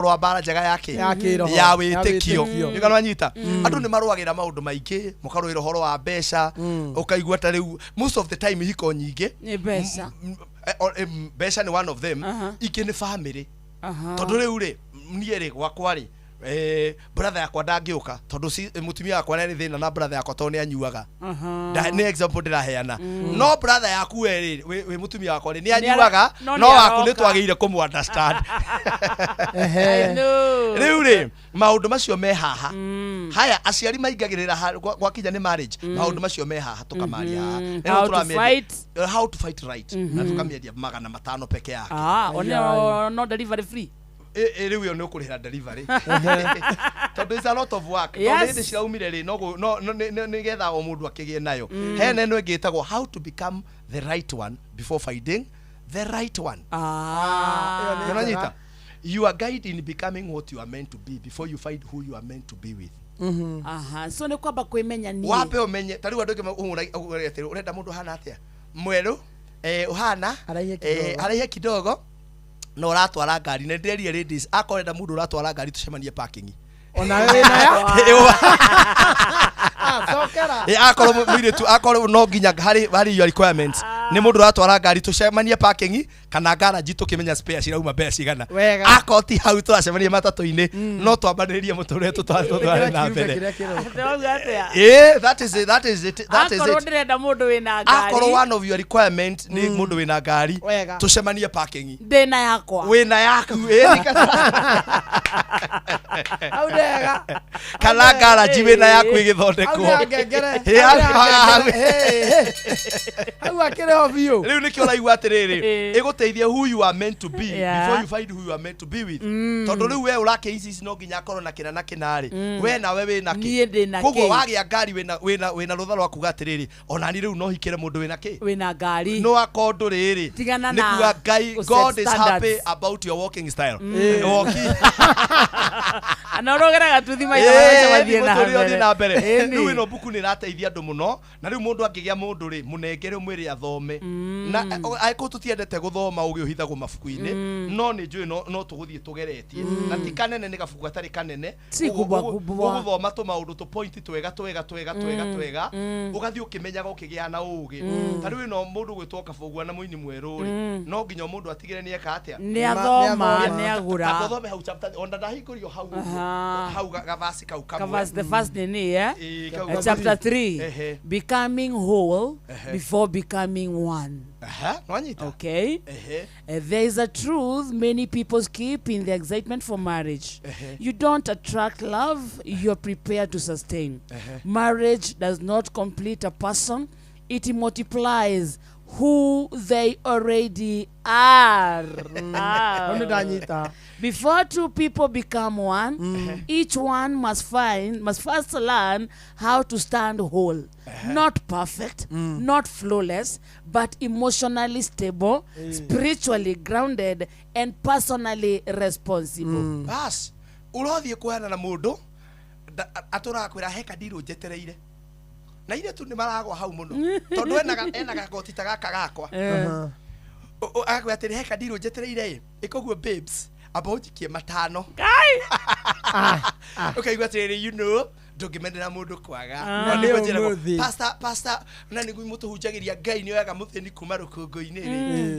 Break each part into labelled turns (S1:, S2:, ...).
S1: rwa bara njega yake ya witikio ndigano nyita andu ni marwagira maundu maingi mukarwira horo wa mbeca ukaigua ta riu most of the time hiko nyingi
S2: ni mbeca
S1: mbeca ni one of them iki ni family tondu riu ri nie ri gwakwa ri brother yakwa ndangiuka tondu mutumia yakwa ni thina na brother yakwa to ni anyuaga ni example ndiraheana no brother yaku we mutumia yakwa ni anyuaga no waku ni twageire kumu understand riu ri maundu macio me haha haya aciari maingagirira gwakinya ni marriage maundu macio me haha tukamaria how to fight right na tukamiedia magana 5 peke yake
S2: no delivery free
S1: riu yo ni ukurihira delivery tondu is a lot of work tondu hindi ciraumire ri no ni getha o mundu akigie nayo hene no ngitagwo how to become the right one before finding the right one unanyita you are guide in becoming what you are meant to be before you find who you are meant to be with
S2: so ni kwamba kwimenya ni
S1: wape umenye tariu andu ngi urenda mundu hana atia mweru uhana araihe kidogo no uratwara ngari ne nderie ladies akorenda mundu uratwara ngari tucemanie parking
S3: ona wewe nayo
S1: sokera akoro mwire tu akoro no nginya hari your requirements ni mundu uratwara ngari tucemanie parking kana garage tukimenya spare cirauma mbeca cigana akoti hau turacemanie matatu-ini no twambanirie muture tutware na mbere that is it
S2: akoro ndirenda mundu wina ngari
S1: akoro one of your requirement ni mundu wina ngari tucemanie parking
S2: ndena yakwa
S1: wina yaku
S3: audega
S1: kana garage wina yaku igithondekwo
S3: au akire ovio
S1: riu nikio raigua atiriri iguteithia who you are meant to be before you find who you are meant to be with tondu riu we urake ici no nginya korwo na kina na kinari we na we wina ki koguo wagia ngari wina rutha rwa kuga atiriri ona ni riu no hikire mundu wina ki
S2: wina ngari
S1: no akondu riri nikuga ngai God is happy about your walking style walking
S2: anorogera gatuthi maita mathie
S1: na mbere riu ino buku ni rateithia andu muno na riu mundu angigia mundu ri munengere mwiri athome na aiko tutiendete guthoma ugi uhithagwo mabuku-ini no ni njui no tuguthie tugeretie na ti kanene ni gabuku gatari kanene guthoma tu maundu tu point twega ugathie ukimenyaga ukigia na ugi ta riu ino mundu gwitwo kabugwa na muini mweru ri no nginya mundu atigire ni eka atia
S2: ni athoma ni agura
S1: athome hau chapter onda ndahingurio hau gavasi kau kamwe
S2: covers the first ni chapter 3 becoming whole before becoming one. Okay. There is a truth many people skip in the excitement for marriage. You don't attract love, you're prepared to sustain. Marriage does not complete a person, it multiplies who they already are. Before two people become one, each one must first learn how to stand whole. Not perfect, not flawless, but emotionally stable, spiritually grounded, and personally responsible.
S1: Bas, urothie kuhana na mundu aturakwira heka ndiru njetereire. Na ile tu ni maragwa hau muno. Tondu ena gagotita gaka gakwa. Akwa atiri heka ndiru njetereire. Ikoguo babes abojikie matano. Okay, you atiri you know ndungimendera mundu kwaga pastor na niguo mutuhunjagiria ngai ni oyaga muthini kuma rukungu-ini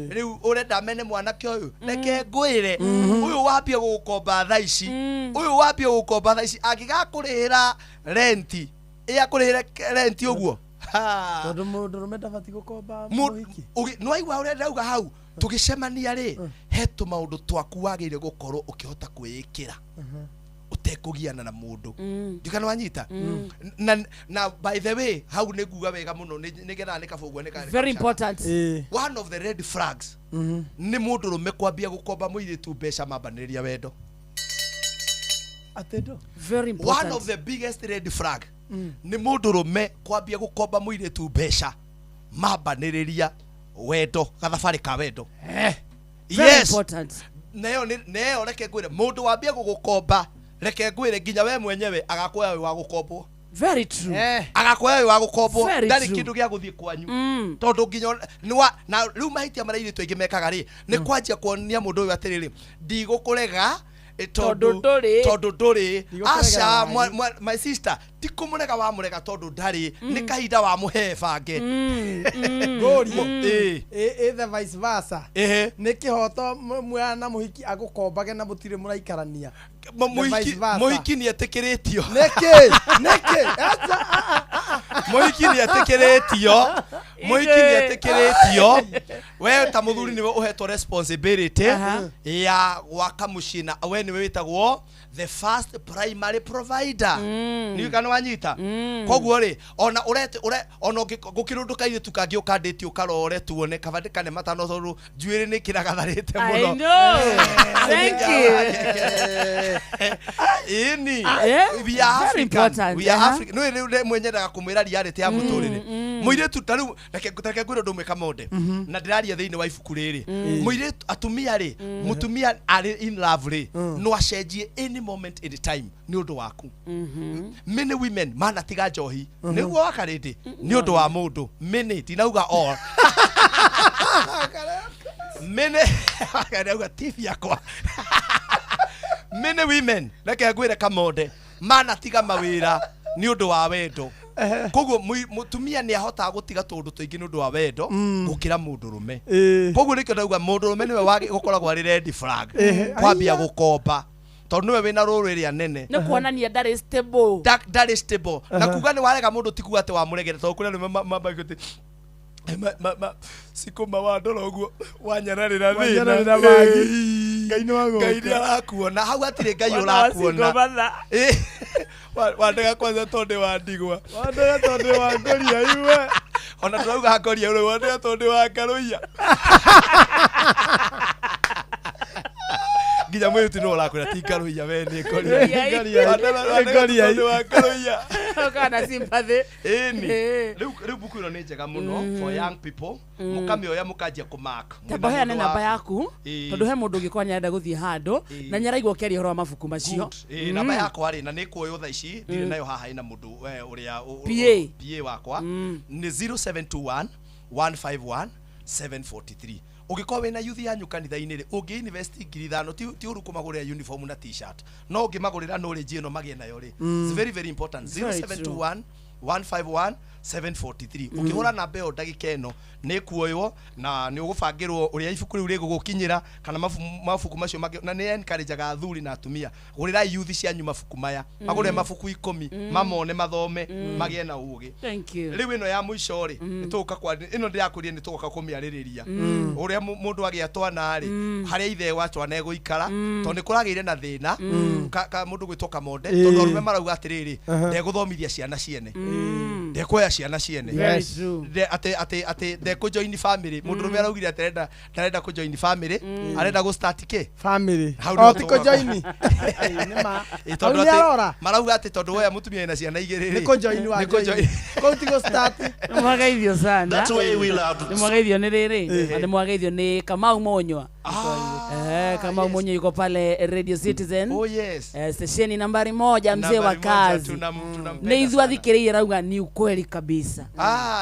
S1: riu urenda mene mwanake uyu reke ngwire uyu wambie gukomba thaa ici angigakurihira renti kurihira renti uguo
S3: tondu mundu rumenda bati gukomba muhiki
S1: no aigua urenda uga hau tugicemania ri hetu maundu twaku wagire gukorwo ukihota kwiyikira utekugiana na mundu ndikana wanyita na by the way hau ni nguga wega muno nigetha ni kabugwa ni
S2: very important
S1: one of the red flags ni mundu rume kwambia gukomba muiritu mbeca mambaniria wendo
S3: atendo
S2: very important
S1: one of the biggest red flag ni mundu rume kwambia gukomba muiritu mbeca mambaniria wendo gathabari ka wendo
S2: very important
S1: neo reke ngwire mundu wambia gugukomba reke ngwire nginya we mwenyewe agakuoya wi wa gukombwo
S2: very true
S1: agakuoya wi wa gukombwo ndari kindu gia guthie kwanyu tondu nginya na riu mahitia marairi twaingi mekaga ri ni kwanjia kuonia mundu uyu atiriri ndigukurega tondu nduri aca my sister tikumurega wa murega tondu ndari ni kahinda wa muhe bange
S3: the vice versa ni kihoto mwana muhiki agukombage na mutire muraikarania
S1: muhiki ni etikiritio
S3: niki
S1: muhiki ni etikiritio we ta muthuri niwe uhetwo responsibility ya gwaka mucina we niwe witagwo the first primary provider ni kana wanyita koguo ri ona gukirunduka ire tukangi ukanditi ukarore tuone kabandikane matano toru njuiri ni kiragatharite muno
S2: thank you
S1: ini we are African no mwenyendaga kumwira reality ya muturire muiretu taru reke gwiro ndumwe kamonde na ndiraria thiini wa ibuku riri muiretu atumia ri mutumia ari in love ri no acenjie any moment in time ni undu waku many women mana tiga njohi niguo wakarindi ni undu wa mundu many tinauga all many wakarauga TV yakwa many women reke gwire kamonde mana tiga mawira ni undu wa wendo koguo mutumia ni ahota gutiga tundu tuingi ni undu wa wendo gukira mundurume koguo nikyo ndauga mundurume niwe wagi gukoragwo ari red flag kwambia gukomba tondu niwe wina ruru iria nene
S2: ni kuonania ndari stable
S1: na kuga ni warega mundu tikuga ati wa muregere tondu kuria ni mabagoti sikuma wa ndoro uguo wanyararira thina ngai arakuona hau atire ngai urakuona wandega kwanza tondu wa ndigwa
S3: wandega tondu wa ngoria iwe
S1: ona turauga ngoria uri wandega tondu wa ngaruia nginya mwitu no urakwira ti ngaruia we ni ngoria
S2: kana sympathy
S1: riu buku ino ni njega muno for young people mukamioya mukanjia kumark
S2: tabahe ne namba yaku tondu he mundu ngikwa nyenda guthie handu na nyaraigwo keri horo mabuku macio
S1: namba yakwa ri na ni kuoyo tha ici ndire nayo haha ina mundu uria PA wakwa ni 0721 151 743 ugikwa wena youth yanyu kanitha-ini ri ungi invest 5,000 ti uru kumagurira uniform na t-shirt no ngimagurira knowledge ino magie nayo ri it's very very important 0721 151 743 ukihura namba yo ndagika ino ni kuoywo na ni ugubangirwo uria ibuku riu rigugukinyira kana mabuku macio na ni encourage ga athuri na atumia gurira youth cianyu mabuku maya magure mabuku 10 mamone mathome magie na ugi
S2: thank you
S1: riu ino ya muico ri nituka kwa ino ndiakurie nituka kumiaririria uria mundu agia twana ri haria ithe wa twana eguikara tondu ni kuragire na thina ka mundu gwitoka monde tondu rume marauga atiriri ndeguthomithia ciana ciene ndekoya ciana ciene ate ndeko join family mundu rume araugire atirenda ku join family arenda go start
S3: family tiko join
S1: tondu marauga ati tondu weya mutumia ina ciana igiri
S3: niko join wa ko tiko start
S2: mwagaithio sana mwagaithio ni riri ni mwagaithio ni Kamau Monywa Kamau Monywa yuko pale Radio Citizen station nambari 1 mzee wa kazi ni izwa thikiria rauga ni ukweli kabisa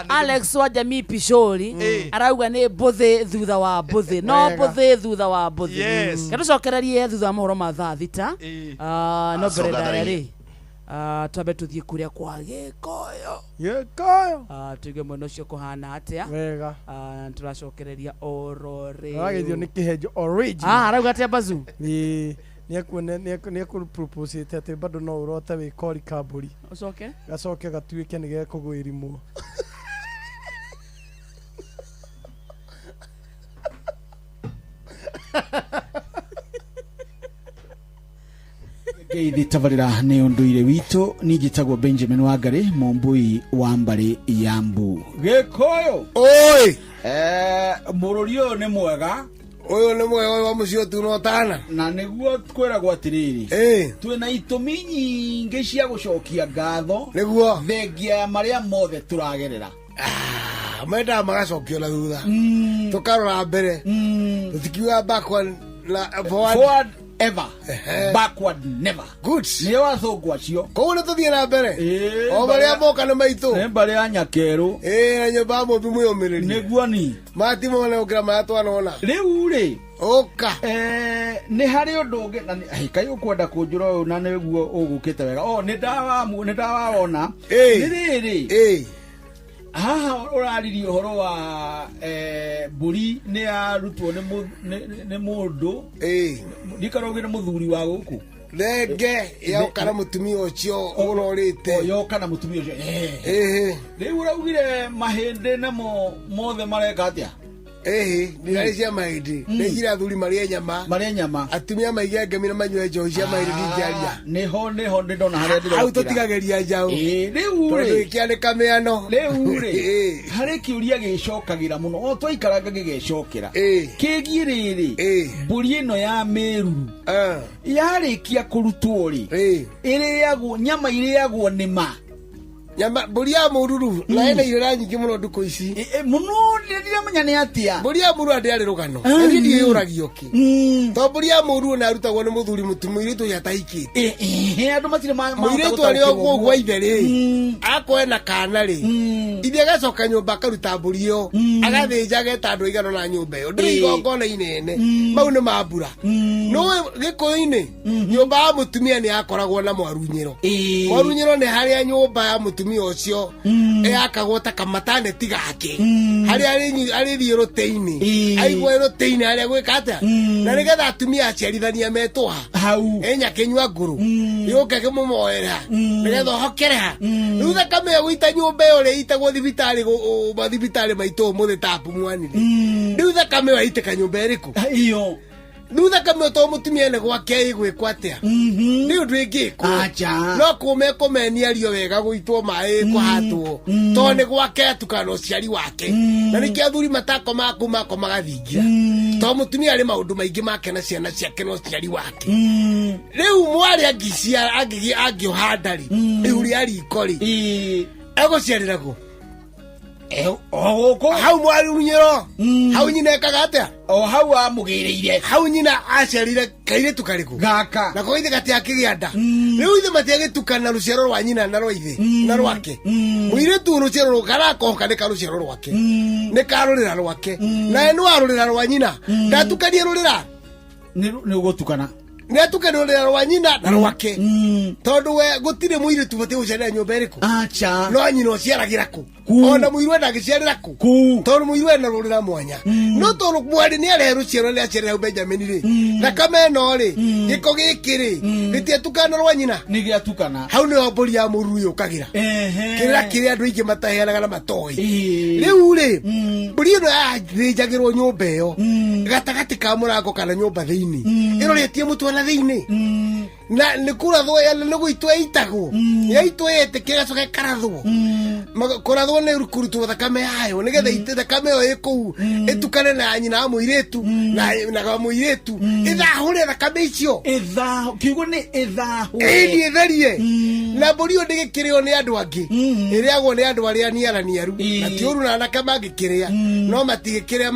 S2: Alex wa jamii Pishori arauga ni bothe thutha wa bothe no bothe thutha wa bothe katucokererie thutha wa mohoro ma thaa thita no brenda ri twabe tuthie kuria kwa gikoyo tuge mwena ucio kuhana atia
S3: wega
S2: turacokereria orore
S3: wagithio ni kihenjo original
S2: arauga atia bazu
S3: ni ku propose ate bado no urote wi kori kaburi gacoke gatuike ni gekugwirimwo
S4: Geithi tabarira ni unduire witu nigitagwo Benjamin Wangari Mombui wa Mbari Yambu Gikoyo
S5: oi
S4: mururio ni mwega
S5: uyu ni mwega wa mucio tu no tana
S4: na niguo kwiragwo atiriri twina itumi nyingi cia gucokia ngatho
S5: niguo
S4: thengia maria mothe turagerera
S5: menda magacokio na thutha tukarora mbere tutikiuga backward
S4: forward ever. Backward never.
S5: Good.
S4: Ni wathungu acio.
S5: Ko ne tuthie na mbere. O baria moka na maitu.
S4: Ne baria anyakeru.
S5: Na nyumba mo bimu yomiriri.
S4: Niguo ni.
S5: Matimo na ukira matwana ona.
S4: Riu ri.
S5: Oka.
S4: Ni hari undu ungi na kai ukwenda kunjura uyu na niguo ugukite wega. Ni ndawa ona. Ni riri. Haha uraririo horo wa mburi ni arutwo ni mundu ndikaroge na muthuri wa guku
S5: renge yoka na mutumia ucio urorite
S4: yoka na mutumia ucio riu uraugire mahinde namo mothe mareka atia
S5: ni cia mahindi ni gira thuri maria nyama atumia maige ngemira manywe njohi cia mahindi ngiaria
S4: niho ndona haria ndiro
S5: au tutigageria njau
S4: riu
S5: ri kiandika miano
S4: riu ri hari kiuria gicokagira muno twaikaraga gigecokera kigie riri mburi ino ya Meru yarikia kurutwo ri iriagwo nyama iriagwo nima
S5: nyama mburi ya mururu na ene irera nyingi muno nduko ici
S4: muno ndira menya ni atia
S5: mburi ya mururu ndari rugano ndi yuragio ki to mburi ya mururu na arutagwo ni muthuri mutumiri tu yatahikite
S4: andu matire
S5: mwire tu ari ogwo gwa ithere ako ena kana ri ithia gacoka nyumba karuta mburi yo agathinja geta andu igano na nyumba yo ndiri igongona inene mau ni mambura no gikoini nyumba ya mutumia ni akoragwo na mwarunyiro ni haria nyumba ya mutumia ucio akagwo ta kamataneti gake haria ari thioro teini aigwe roteini haria gwikata na nigetha atumia aciarithania metwa
S4: hau
S5: enya kenywa nguru yuke kumumoera nigetha hokereha riu thakame ya gwita nyumba yo ri itagwo thibitari maitu muthe tapu mwanire riu thakame wa iteka nyumba iriku
S4: iyo
S5: Nutha kame to mutumia ne gwake igwikwa atia ni undu ingiko no kumeni ario wega guitwo mai kuhatwo to ne gwake atukano ciari wake na niki athuri matako mako magathingira to mutumia ari maundu maingi make na ciana ciake no ciari wake riu mwari angisia angiohandari riu ari ikori ego ciarira go hau mwari unyero hau nyina kagata
S4: hau amugireire
S5: hau nyina acerire kaire tukariku
S4: gaka
S5: na koithe gati akigianda riu ithe matiage tukana ruciaro rwa nyina na rwa ithe na rwake muire tu ruciaro rukara koka ne karuciaro rwake ne karurira rwake na enu arurira rwa nyina ndatukanie rurira
S4: ni ugutukana
S5: ne tukanurira rwa nyina na rwake tondu we gutire muire tu bate ucerera nyumba iriku no nyina uciaragira ku ona muirwe ndagiciarira ku tondu muirwe na rurira mwanya no tondu mwari ni areru ciero le acerera Benjamin ri na kameno ri giko gikiri gitie tukana rwa nyina
S4: ni giatukana
S5: hau ni obori ya muru yukagira kira andu ingi mataheanaga na matoi riu ri mburi ino yathijagirwo nyumba iyo gatagati ka murango kana nyumba thiini iroretie mutwana thiini na nikurathwo ya niguitwe itagwo yaitwe ete kiracoka karathwo kurathwo ne rukurutu thakame yayo nigetha ite thakame yo iku itukane na nyina muiretu na ga muiretu ithahure thakame icio
S4: kiugo ni ithahu
S5: ni etherie na mburi yo ndigikirio ni andu angi iriagwo ni andu aria niaraniaru na tiuru na nakama ngikiria no matigikiria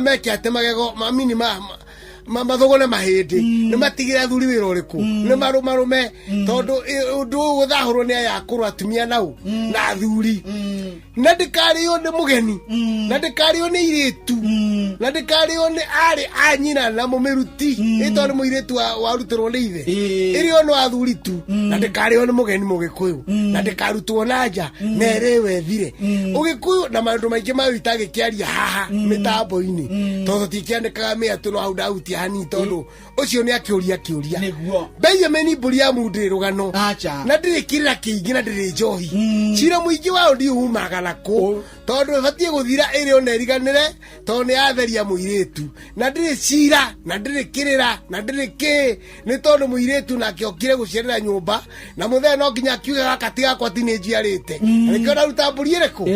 S5: mekiate magego mamini mathogone mahindi ni matigira thuri wira uriku ni marume tondu undu guthahurwo ni aya akuru atumia nau na thuri na ndikario ni mugeni na ndikario ni iritu na ndikario ni ari anyina na mumiruti ito ni muiritu warutirwo ni ithe irio no athuri tu na ndikario ni mugeni mugikuyu na ndikarutwo na nja na erewe thire ugikuyu na maundu maingi mawitage kiaria haha mitambo-ini tondu tikiandikaga miatu no hau dauti hani tondu ucio ni akiuria
S4: niguo
S5: Benjamin mburi ya mundu rugano na ndirikirira kiingi na ndiri njohi cira muingi wa ndi umaga naku tondu batie guthira iri oneriganire tondu ni atheria muiretu na ndiri cira na ndirikirira na ndiriki ni tondu muiretu na kiokire gucerera nyumba na muthee no nginya kiuga gakati gakwa teenage-arite nikio naruta mburi iriku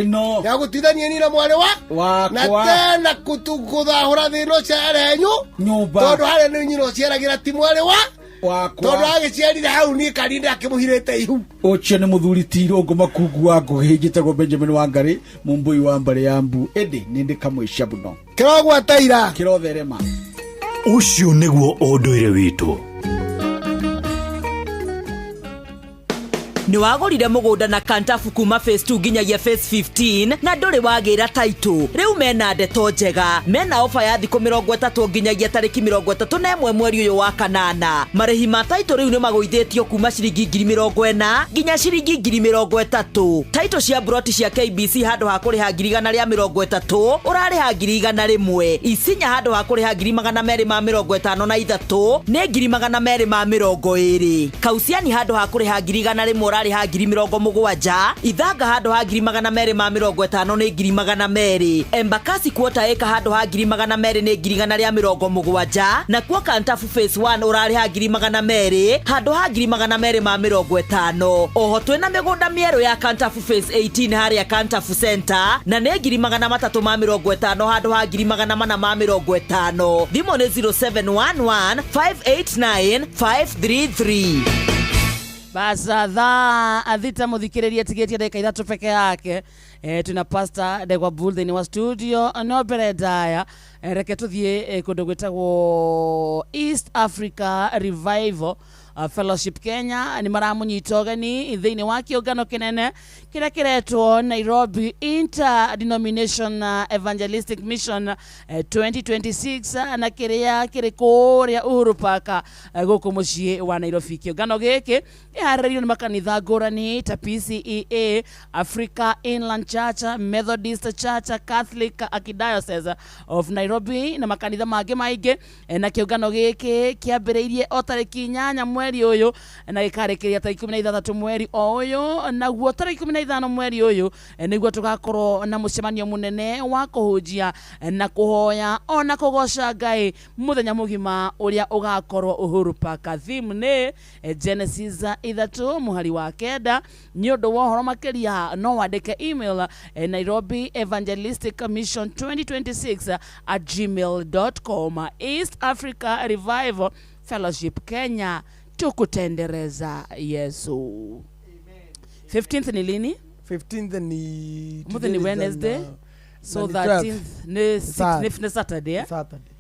S5: ya gutithania ni na mware wa na tena kutuguthahura thino cerenyu nyumba tondu haria ni nyina uciaragira ti mware wa tondu agiciarire hau ni karinda akimuhirite ihu
S4: ucio ni muthuri Tirongo Makungu wa nguhijitagwo Benjamin Wangari mumbui wa mbare ya Mbu edi nindi kamwe shabuno
S5: kirogwa taira
S4: kirotherema
S6: ucio niguo unduire witu.
S7: Ni wagurire mugunda na Kantafu kuma phase 2 nginyagia phase 15 na nduri wagira title. Riu mena ndeto njega. Mena ofa ya thikũ 30 nginyagia tariki 31 mweri uyu wa kanana. Marĩhi ma title riu ni magũithĩtio kuma ciringi 40,000 nginya ciringi 30,000. Title cia broti cia KBC handu ha kuriha 130 urariha 100. Isinya handu ha kuriha 253 ni 220. Kausiani handu ha kuriha 100 ha 70,000. Ithanga handu ha 250 ni 200. Embakasi kuota eka handu ha 200 ni 170. Na kwa Kantafu phase 1 urari ha 200 handu ha 250. Oho twina migunda mieru ya Kantafu phase 18 haria Kantafu center na ni 350 handu ha 450. Thimo ni 0711 589 533.
S2: Basa adhita muthikiriria tigetia dakika 3 peke yake. Tuna Pastor Ndegwa Bull thini wa studio no bere daya. Reke tuthie kundu gwitagwo East Africa Revival Fellowship Kenya ni maramunyita ugeni thini wa kiungano kinene kira kiretwo Nairobi Interdenomination Evangelistic Mission 2026 na kiria kirikuria Uhuru Park guku mucii wa Nairobi. Kiungano giki iharĩrĩirio ni makanitha ngũrani ta PCEA, Africa Inland Church, Methodist Church, Catholic Archdiocese of Nairobi na makanitha mangĩ maingĩ. Na kiungano giki kiambĩrĩirie o tarĩki 8 mweri uyu na gĩkarĩkĩria tarĩki 16 mweri o uyu, naguo tarĩki 15 mweri uyu nĩguo tugakorwo na mũcemanio mũnene wa kũhunjia na kũhoya ona kũgoca Ngai mũthenya mũgima ũrĩa ũgakorwo Uhuru Park. Theme nĩ Genesis 3 muhari wa 9. Nĩ ũndũ wa ũhoro makĩria no wandĩke email Nairobi Evangelistic Mission 2026@gmail.com. East Africa Revival Fellowship Kenya, tukutendereza Yesu. 15th ni lini?
S3: 15th ni
S2: Wednesday. So 13th ni Saturday.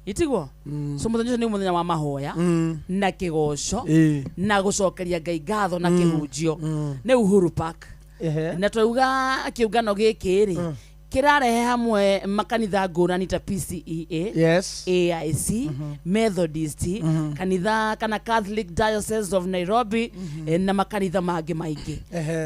S2: Itigwo so muthenya ni muthenya wa mahoya na kigoco na gucokeria Ngai ngatho na kihunjio ni Uhuru Park. Na twauga kiungano giki ri kirarehe hamwe makanitha ngũrani ta PCEA, AIC, Methodist, kanitha kana Catholic Diocese of Nairobi na makanitha mangĩ maingĩ.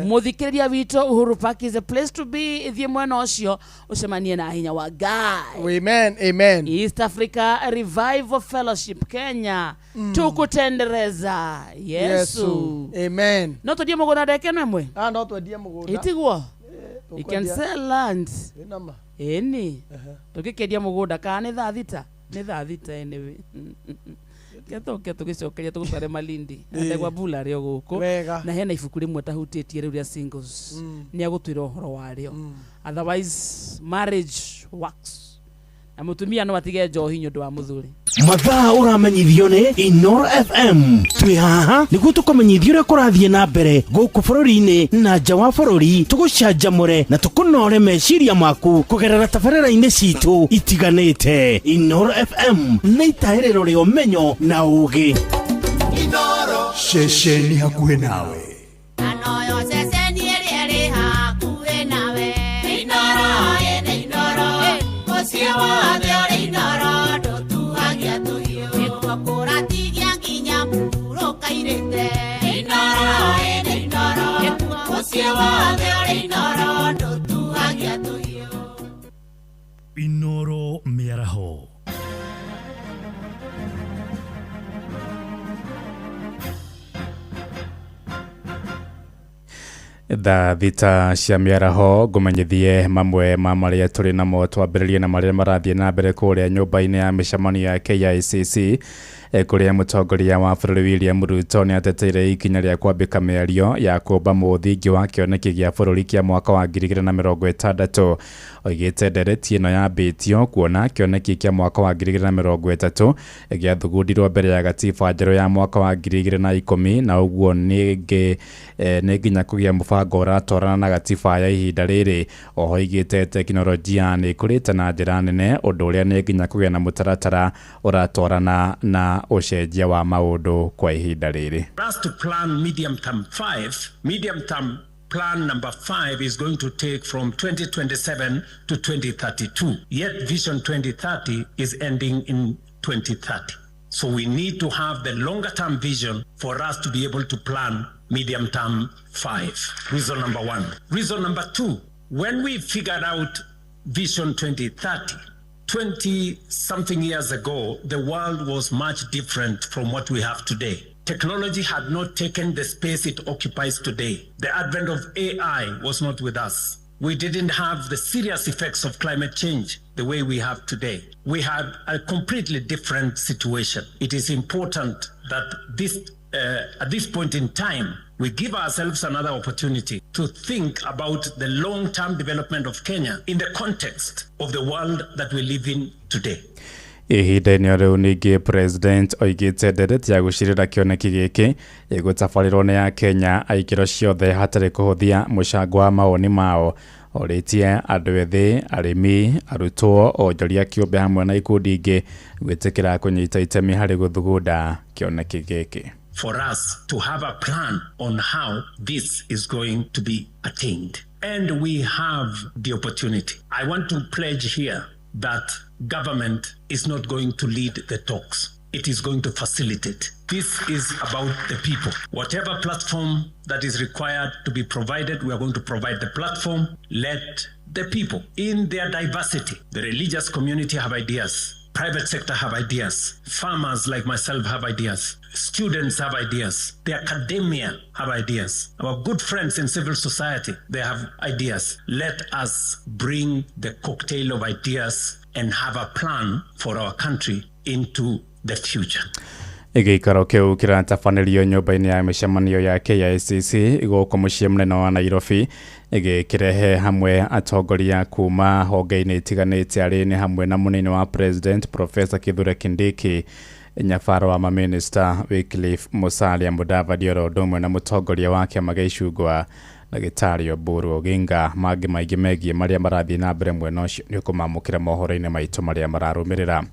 S2: Muthikĩrĩria witũ, Uhuru Park is a place to be. Thiĩ mwena ũcio ucemanie na hinya wa Ngai.
S3: Amen, amen.
S2: East Africa Revival Fellowship Kenya, tukutendereza Yesu.
S3: Amen.
S2: No tũthiĩ mũgũnda ndeke nemwe?
S3: No twendie mũgũnda.
S2: Itigwo you can sell land. Eni tukikendia mugunda kana ni thaa thita anyway. Getoke tugicokeria tugutware Malindi Ndegwa Bull ario guku na hena ibuku rimwe tahutĩtie riu ria singles ni agutwira uhoro wario. Otherwise marriage works na mutumia no atige njohi nyu ndu wa muthuri.
S6: Mathaa uramenyithio ni Inoro FM. Twi haha niguo tukumenyithio uria kurathie na mbere guku bururi-ini na nja wa bururi, tugucanjamure na tukunore meciria maku kugerera tabarĩra-inĩ citu itiganĩte. Inoro FM nĩ itaĩrĩro rĩa ũmenyo na ũũgĩ. Inoro ceceni hakuhĩ nawe. Inoro miaraho.
S8: Thaa thita cia miaraho ngumenyithie mamwe ma maria turi namo twambĩrĩrie na maria marathie na mbere kũrĩa nyũmba-inĩ ya mĩcemanio ya KICC kuria mutongoria wa bũrũri William Ruto nĩ ateteire ikinya rĩa kwambĩka mĩario ya kũmba mũthingi wa kĩoneki gĩa bũrũri kĩa mwaka wa 2060. Oigĩte ndereti ĩno yambĩtio kuona kĩoneki kĩa mwaka wa 2030 gĩathugundirwo mbere ya gatiba njerũ ya mwaka wa 2010 na ũguo nĩ nginya kũgĩa mũbango ũratwarana na gatiba ya ihinda rĩrĩ. Oho oigĩte teknolojia nĩ ĩkũrĩte na njĩra nene, ũndũ ũrĩa nĩ nginya kũgĩa na mũtaratara ũratwarana na ũcenjia wa maũndũ kwa ihinda rĩrĩ.
S9: Plan number 5 is going to take from 2027 to 2032. Yet Vision 2030 is ending in 2030. So we need to have the longer term vision for us to be able to plan medium term 5. Reason number 1. Reason number 2, when we figured out Vision 2030, 20 something years ago, the world was much different from what we have today. Technology had not taken the space it occupies today. The advent of AI was not with us. We didn't have the serious effects of climate change the way we have today. We had a completely different situation. It is important that at this point in time, we give ourselves another opportunity to think about the long-term development of Kenya in the context of the world that we live in today.
S8: Ihinda-inĩ rĩu ningĩ president oigĩte ndereti ya gũcirĩra kĩoneki gĩkĩ ĩgũtabarĩrwo nĩ ya Kenya aikĩro ciothe hatarĩ kũhũthia mũcango wa mawoni mao. Orĩtie andũ ethĩ, arĩmi, arutwo, onjoria kĩũmbe hamwe na ikundi ingĩ gwĩtĩkĩra kũnyita itemi harĩ gũthugunda kĩoneki gĩkĩ.
S9: For us to have a plan on how this is going to be attained. And we have the opportunity. I want to pledge here that government is not going to lead the talks. It is going to facilitate. This is about the people. Whatever platform that is required to be provided, we are going to provide the platform. Let the people in their diversity, the religious community have ideas. Private sector have ideas. Farmers like myself have ideas. Students have ideas. The academia have ideas. Our good friends in civil society, they have ideas. Let us bring the cocktail of ideas and have a plan for our country into the future.
S8: Gĩikaro kĩu kĩratabanĩrio nyũmba-inĩ ya mĩcemanio ya KICC gũkũ mũciĩ mũnene wa Nairobi, gĩkĩrehe hamwe atongoria kuma honge-inĩ itiganĩte arĩ nĩ hamwe na mũnini wa president Professor Kithure Kindiki, nyabaro wa maminista Wycliffe Musalia Mudavadi oro ũndũ ũmwe na mũtongoria wa kĩama gĩa icungwa Ndagĩtarĩ Oburu Oginga. Mangĩ maingĩ megiĩ marĩa marathiĩ na mbere mwena ũcio nĩ ũkũmamũkĩra mohoro-inĩ maitũ marĩa mararũmĩrĩra.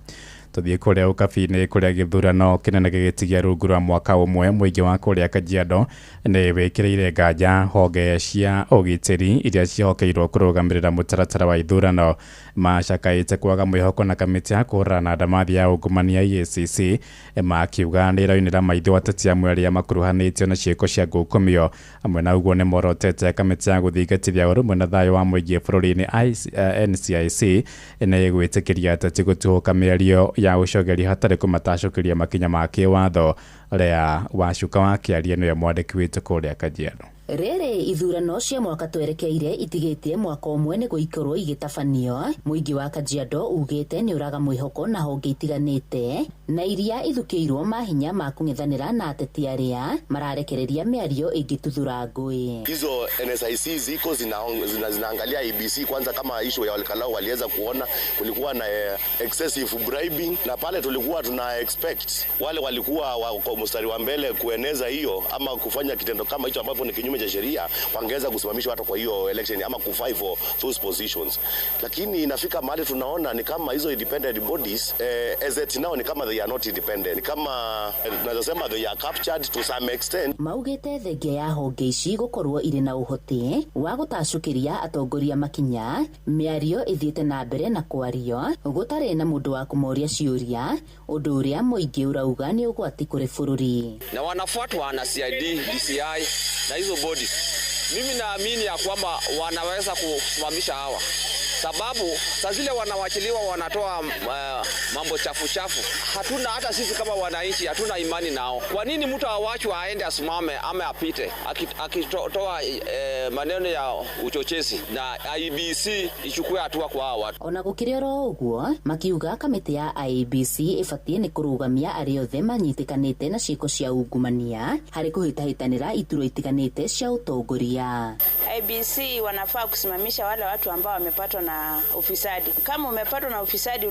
S8: Tuthiĩ kũrĩa ũkabi-inĩ kũrĩa gĩthurano kĩnene gĩgĩtigia rungu rwa mwaka ũmwe, mũingĩ wa kũrĩa Kajiado nĩ wĩkĩrĩire nganja honge cia ũgitĩri iria cihokeirwo kũrũgamĩrĩra mũtaratara wa ithurano. Macakaĩte kwaga mwĩhoko na kamĩtĩ ya kũhũrana na ndamathi ya ungumania EACC, makiuga nĩ ĩraunĩra maitho ateti amwe arĩa makuruhanĩtio na ciĩko cia ngukumio. Amwe na ũguo nĩ morotete kamĩtĩ ya gũthingatithia ũrũmwe na thayũ wa mũingĩ bũrũri-inĩ NCIC nĩ ĩgwĩtĩkĩria ateti gũtũũka mĩario ya ũcogeria hatarĩ kũmatacũkĩria makinya ma kĩwatho. Rea Wacuka wa Kĩaria nĩwe mwandĩki witũ kũrĩa Kajiado.
S10: Rĩrĩ ithurano cia mwaka twerekeire itigĩtie mwaka ũmwe nĩ gũikorwo igĩtabanio. Mũingĩ wa Kajiado ugĩte nĩ ũraga mwĩhoko na honge itiganĩte na iria ithukĩirwo mahinya ma kũng'ethanĩra na ateti arĩa mararekereria mĩario ĩngĩtuthura ngũĩ.
S11: Hizo NSIC ziko zinaangalia IBC kwanza, kama issue ya Olkalau waliweza kuona kulikuwa na excessive bribing, na pale tulikuwa tuna expect wale walikuwa kwa mstari wa mbele kueneza hiyo ama kufanya kitendo kama hicho ambapo ni kinyume cha sheria, wangeweza kusimamishwa hata kwa hiyo election ama kufai for those positions. Lakini inafika mahali tunaona ni kama hizo independent bodies as it now ni kama they are not independent, ni kama tunasema they are captured to some extent.
S10: Maugĩte thengia ya honge ici gũkorwo irĩ na ũhoti wa gũtacũkĩria atongoria makinya, mĩario ĩthiĩte na mbere na kwario gũtarĩ na mũndũ wa kũmoria ciũria, ũndũ ũrĩa mũingĩ ũrauga nĩ ũgwati kũrĩ bũrũri.
S12: Na wanafuatwa na CID, DCI na hizo bodies. Mimi naamini ya kwamba wanaweza kusimamisha hawa. sababu saa zile wanawachiliwa wanatoa mambo chafu. Hatuna hata sisi kama wananchi hatuna imani nao. Kwa nini mtu awachwe aende asimame ama apite akitoa maneno ya uchochezi na IBC ichukue hatua kwa hao watu?
S10: Ona gukirioro uguo makiuga kamiti ya IBC ifatie ni kurugamia ari othe manyitikanite na ciiko cia ungumania hari kuhitahitanira ituro itikanite cia utongoria.
S13: IBC wanafaa kusimamisha wale watu ambao wamepatwa na ufisadi. Kama umepatwa na ufisadi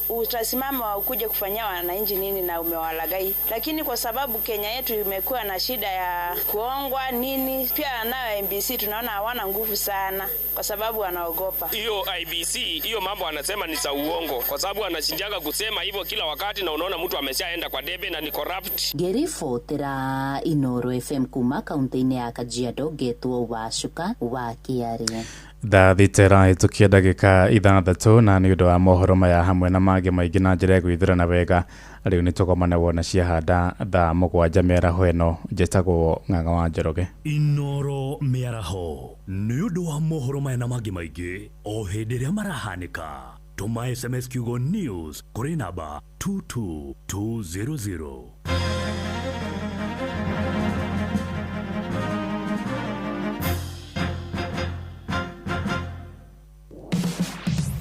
S13: utasimama ukuje kufanyia wananchi nini na umewalagai. Lakini kwa sababu Kenya yetu imekuwa na shida ya kuongwa nini, pia nayo IBC tunaona hawana nguvu sana kwa sababu wanaogopa.
S14: Hiyo IBC hiyo mambo anasema ni za uongo kwa sababu anashinjaga kusema hivyo kila wakati na unaona mtu ameshaenda kwa debe na ni corrupt.
S10: Gerifo tera Inoro FM kuma kaunti-ini ya Kajiado getwo Wacuka wa Kiaria.
S8: Thitera itukia ndagika 6 na ni undu wa mohoro maya hamwe na mangĩ maingĩ na njĩra gwithurana wega riu ni tukomana wona ciahanda thaa 7 mĩaraho ĩno njĩtagwo Ng'ang'a wa Njoroge.
S15: Inoro mĩaraho ni undu wa mohoro maya na mangĩ maingĩ o hĩndĩ ĩrĩa marahanĩka. Tuma SMS kiugo news kuri namba 22200.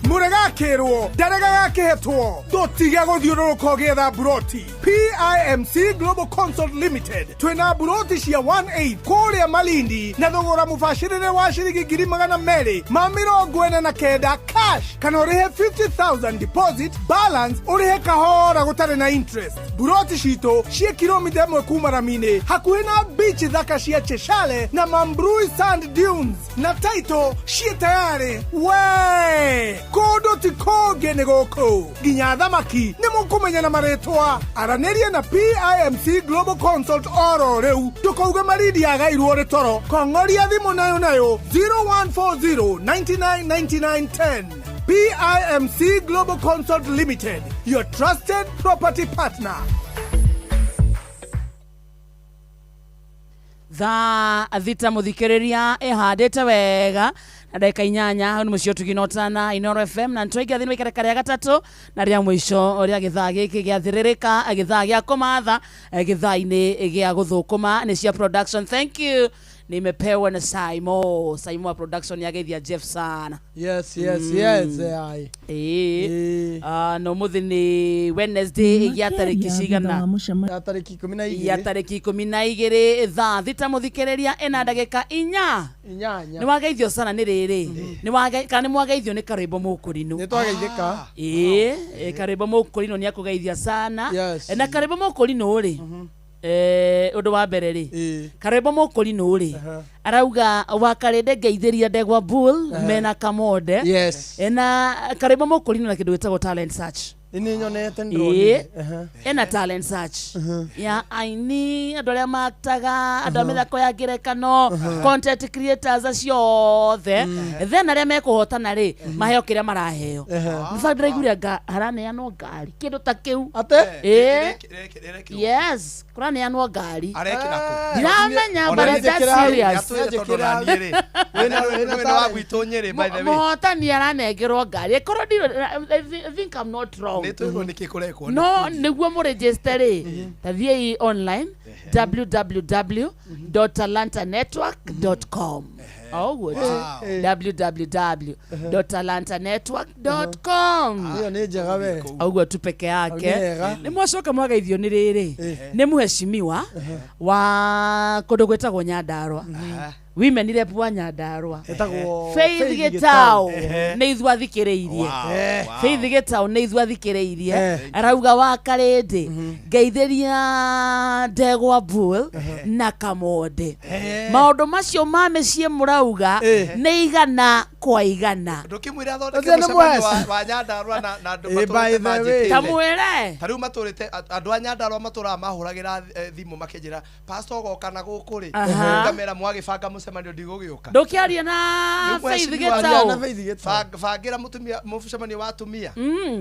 S16: Murega kirwo darega gakihetwo dotiga guthiururuka getha buroti. PIMC Global Consult Limited twina buroti cia 1/8 kuria Malindi na thogora mubashirire wa shiringi 249 cash kana urihe 50,000 deposit balance urihe kahora gutare na interest. Buroti cito cia kilomita 1 kuma Ramine hakuhi na beach thaka cia Cheshale na Mambrui Sand Dunes na title cia tayari we kodo tikoge negoko ginya thamaki nimukumenya na maretwa araneria na PIMC Global Consult oro reu tukauga maridi agairwo ritoro kongoria thimu nayo 0140 999910. PIMC Global Consult Limited, your trusted property partner.
S2: Thita muthikiriria ihandite wega na ndagika 8 ni mucio tuginotana Inoro FM na ntwaiga thini wikare kare gatatu na ria mwisho ria githaa giki giathiririka githaa gia kumatha githaa-ini gia guthukuma ni cia production. Thank you. Nimepewa na Saimo wa production yageithia Jeff sana.
S3: Yes.
S2: No muthi ni Wednesday ya tariki cigana
S3: ya tariki 12
S2: ya tariki 12 thaa thita muthikiriria ena ndagika 4 ni wageithio sana ni riri ni kana ni mwageithio ni Karebo Mukurino
S3: ni twageithika
S2: Karebo Mukurino ni akugeithia sana na Karebo Mukurino ri undu wa mbere ri Karebo Mukurino ri arauga wakarende ngeithiria Ndegwa Bull mena Kamode na Karebo Mukurino na kindu gitagwo talent search
S3: ini nyonete ndroni
S2: ena talent search ya aini andu aria maktaga andu amithako ya ngerekano content creators aciothe then aria mekuhotana ri maheo kiria maraheo mfadra iguria haraneanwo ngari kindu ta kiu
S3: ate
S2: yes kuraneanwo ngari
S1: arekira
S2: ndiramenya but that's serious
S1: wena wa gwitu Nyeri by the way
S2: mohotani aranengerwo ngari ikoro I think I'm not wrong no niguo mu register tathie online www.talantanetwork.com www.talantanetwork.com
S3: hiyo ni njega we
S2: augo tu peke yake ni mwacoka mwagaithio ni riri ni muheshimiwa wa kundu gwetagwo Nyandarua women rep wa Nyandarua
S3: etagwo
S2: Faith Gitau ni ithwathikiriirie Faith Gitau ni ithwathikiriirie arauga wa karindi ngeithiria Ndegwa Bull na Kamode maundu macio mamecie murauga ni igana kwa igana
S1: ndukimwira thondeke mucemanio wa Nyandarua na andu maturite
S2: tamwire
S1: tariu maturite andu a Nyandarua matura mahuragira thimu makinjira pastor goka na gukuri ngamera mwagibanga mucemanio ndigugioka
S2: ndukiaria na Faith Getao
S1: bangira mutumia mucemanio wa atumia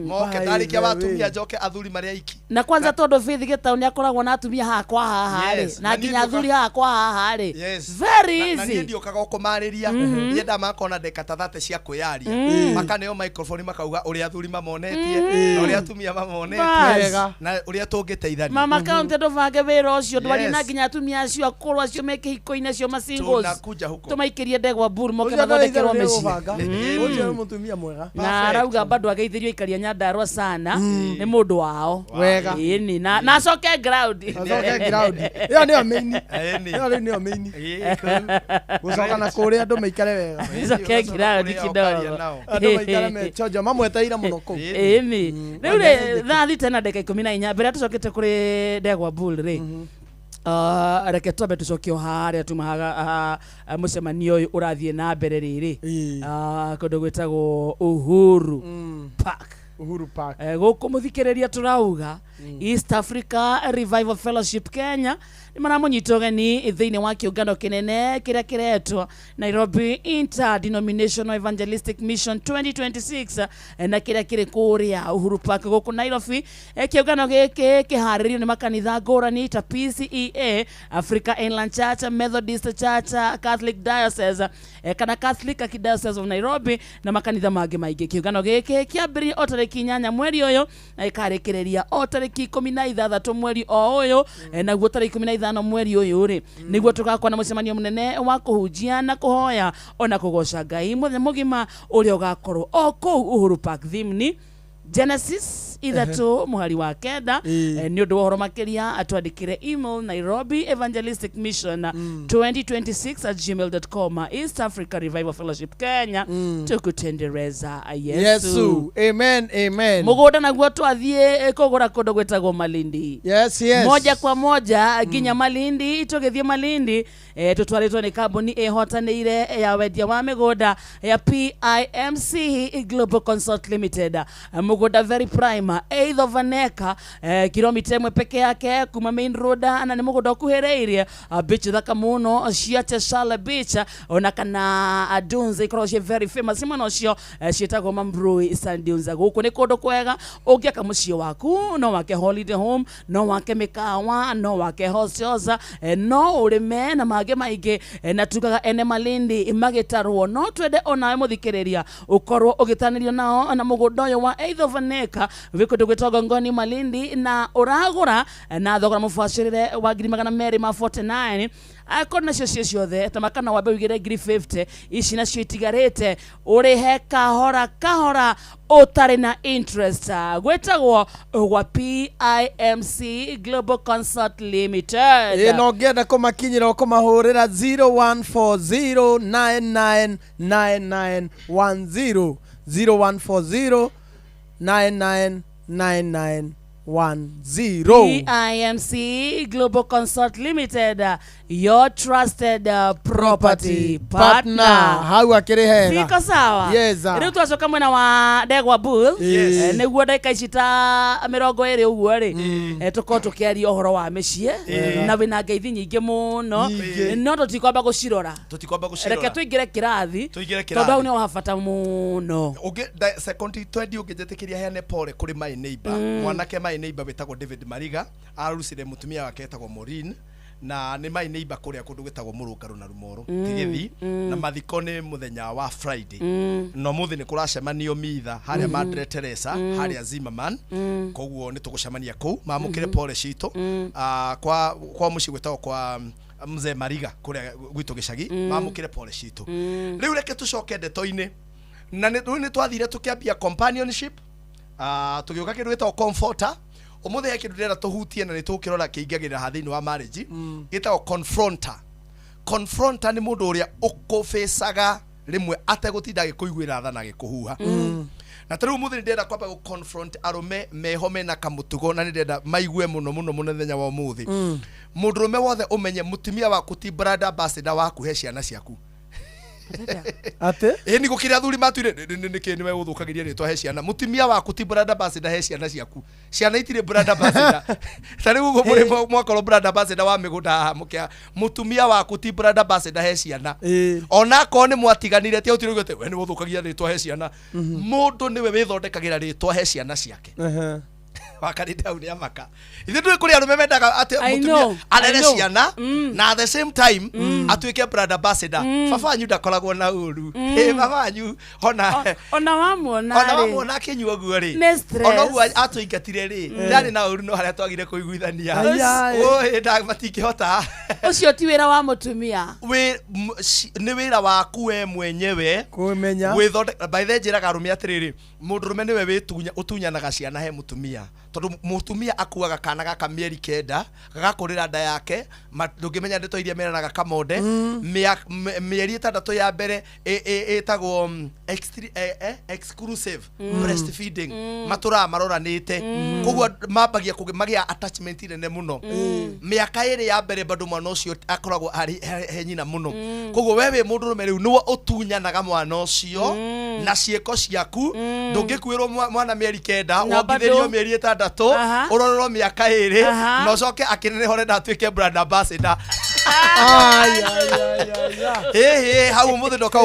S1: moke ndarikia wa atumia njoke athuri maria iki
S2: na kwanza tondu Faith Getao ni akoragwo na atumia hakwa haha ri na nginya athuri hakwa haha ri very easy
S1: na ni ndiokaga kumariria yenda makona ndeka ta 30 cia kuyaria makaneo microphone makauga uri athuri mamonetie na uri atumia mamonetie na uri tungiteithania
S2: mama kaunti nduvange wira ucio ndwari na nginya atumia acio akorwo acio meke hiko-ini acio masingles tumaikirie ndegwa bur moke mathondekerwo meci
S3: ucio mutumia mwega
S2: na arauga bado ageithirio ikaria Nyandarua sana ni mundu wao
S3: wega
S2: ini na acoke ground
S3: iyo ni main iyo ni main gucoka na kuria andu maikare wega
S2: acoke ground kidogo
S3: andu maikare mechojo mamweteira muno ku
S2: ini riu ri thaa tena ndeka 14 mbere tucokete kuri ndegwa bull ri reke twabe tucokio haria tumahaga mucemanio uyu urathie na mbere riri kundu gwitagwo Uhuru Park guku muthikiriria turauga East Africa Revival Fellowship Kenya ni maramunyita ugeni thiini wa kiungano kinene kiria kiretwo Nairobi Interdenominational Evangelistic Mission 2026 na kiria kiri kuria Uhuru Park guku Nairobi kiungano giki kiharirio ni makanitha ngurani ta PCEA Africa Inland Church, Methodist Church, Catholic Diocese kana Catholic Archdiocese of Nairobi na makanitha mangi maingi. Kiungano giki kiambiri o tariki 8 mweri uyu na ikarikireria o tariki 16 mweri o uyu na guo tariki 15 mweri uyu ri niguo tugakwa na mucemanio munene wa kuhunjia na kuhoya ona kugoca Ngai mugima uria ugakorwo o kou Uhuru Park. Theme ni Genesis ithatu muhari wa kenda ni undu wohoro makiria atwandikire email Nairobi Evangelistic Mission 2026@gmail.com. East Africa Revival Fellowship Kenya tukutendereza Yesu.
S3: Amen.
S2: Mugunda naguo twathie kugura kundu gwetagwo Malindi.
S3: Yes.
S2: Moja kwa moja ginya Malindi tugithie Malindi tutwaritwo ni kambuni ihotanire ya wendia wa migunda ya PIMC Global Consult Limited. Mugunda very prime 8th of an acre kilomita imwe peke yake kuma main road na ni mugunda kuhereirie beach thaka muno cia Cheshala Beach ona kana Dunze ikorwo very famous muno cio cietagwo Mambrui Sand Dunes. Guku ni kundu kwega ungiaka mucio waku no wake holiday home no wake mikawa no wake hostels no urime na mage maingi na tukaga ene Malindi magitarwo no twende onawe muthikiriria ukorwo ugitanirio nao na mugunda uyu wa 8th of an acre vikundu gwitagwo Ngoni Malindi na uragura na thogora mubacirire wa 249 akona cio ciothe tamakana wabe wigire 50 ici na cio itigarite urihe kahora utari na interest gwetagwo gwa PIMC Global Consult Limited.
S3: No ngenda kumakinyira kumahurira 0140999910 0140999910
S2: PIMC Global Consult Limited, your trusted property partner.
S3: How akirehega
S2: siko sawa?
S3: Yes.
S2: Riu twacoka mwena wa Ndegwa Bull niguo ndaika icita 20 uguo ri tuko tukiaria uhoro wa micii na wina ngeithi nyingi muno no tutikwamba gucirora reke tuingire kirathi tondu au ni wabata muno
S1: ugi second 20 ungijetikiria heane pole kuri my neighbor mwanake my neighbor wetagwo David Mariga arucire mutumia wake etagwo Morin na ni my neighbor kuria kundu gwetagwo Murungaru na Rumoro Tigithi na mathiko ni muthenya wa Friday no muthi ni kuracemanio mitha haria Madre Teresa haria Zimmerman koguo ni tugucemania ku mamukire pole cito kwa muci gwetagwo kwa mzee Mariga kuria gwitu gicagi mamukire pole cito riu reke tucoke ndeto-ini na ni twathire tukiambia companionship tugiuka kindu gitagwo comforter umuthi kindu ndira tuhutie na ni tukirora kiingagirira hathini wa marriage gitagwo confronter ni mundu uria ukufacaga rimwe ategutinda gikuiguira tha na gikuhuha na tariu umuthi ndenda kwamba gu confront arume mehome na kamutugo na ndenda maigue muno thenya wa umuthi mundu rume wothe umenye mutumia waku ti brother ambassador waku he ciana ciaku
S3: ate
S1: ni gukira athuri matuire niki niwe guthukagiria ritwa he ciana mutumia waku ti brother ambassador he ciana ciaku ciana itire brother ambassador tari gugo muri mwakoro brother ambassador wa migunda mukia mutumia waku ti brother ambassador he ciana ona ko ni mwatiganire ti utire gute we ni guthukagia ritwa he ciana mundu niwe withondekagira ritwa he ciana ciake wakari down ya maka ithu twi kuri arume mendaga ati mutumia arere ciana na at the same time atuike brother ambassador baba anyu ndakoragwo na uru baba anyu
S2: ona
S1: wamwona kinyuo guo ri ona ugu atuingatire ri ndari na uru no haria twagire kuiguithania oi nda matingihota
S2: ucio ti wira wa mutumia
S1: ni wira waku we mwenyewe
S3: kumenya
S1: withonde by the njiraga arume atiriri mundurume niwe witunya utunyanaga ciana he mutumia tondu mutumia akuaga kana gaka mieri kenda gakurira nda yake ndungimenya ndeto iria meranaga kamonde mieri 6 ya mbere etagwo exclusive breastfeeding matura maroranite kogwo mambagia kugimagia attachment nene muno miaka iri ya mbere bado mwana ucio akoragwo ari he nyina muno kogwo wewe mundurume riu niwe utunyanaga mwana ucio na cieko ciaku ndungikuirwo mwana mieri kenda wongithirio mieri 6 urororo miaka iri no coke akinene ndatuike brand ambassador how mother doka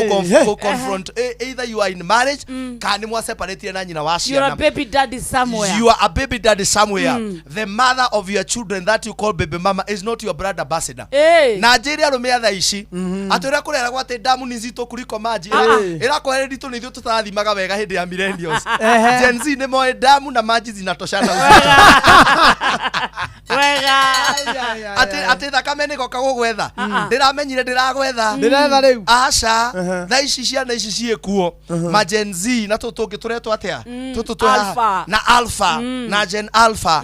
S1: confront either you are in marriage can you separate na nyina wa ciana.
S2: You are a baby daddy somewhere.
S1: You are a baby daddy somewhere. The mother of your children that you call baby mama is not your brand ambassador. Nigeria rumia tha ici atura kurera gwate damu ni nzito kuliko maji ira kwere ndito ni thio tutarathimaga wega hindi ya millennials. Gen Z ni moe damu na maji zinatoshana
S2: wega
S1: ati thakame ni goka gugwetha ndiramenyire ndiragwetha
S3: riu
S1: aca tha ici ciana ici ciekuo ma Gen Z na tutungi turetwo atia tutu na alpha na Gen Alpha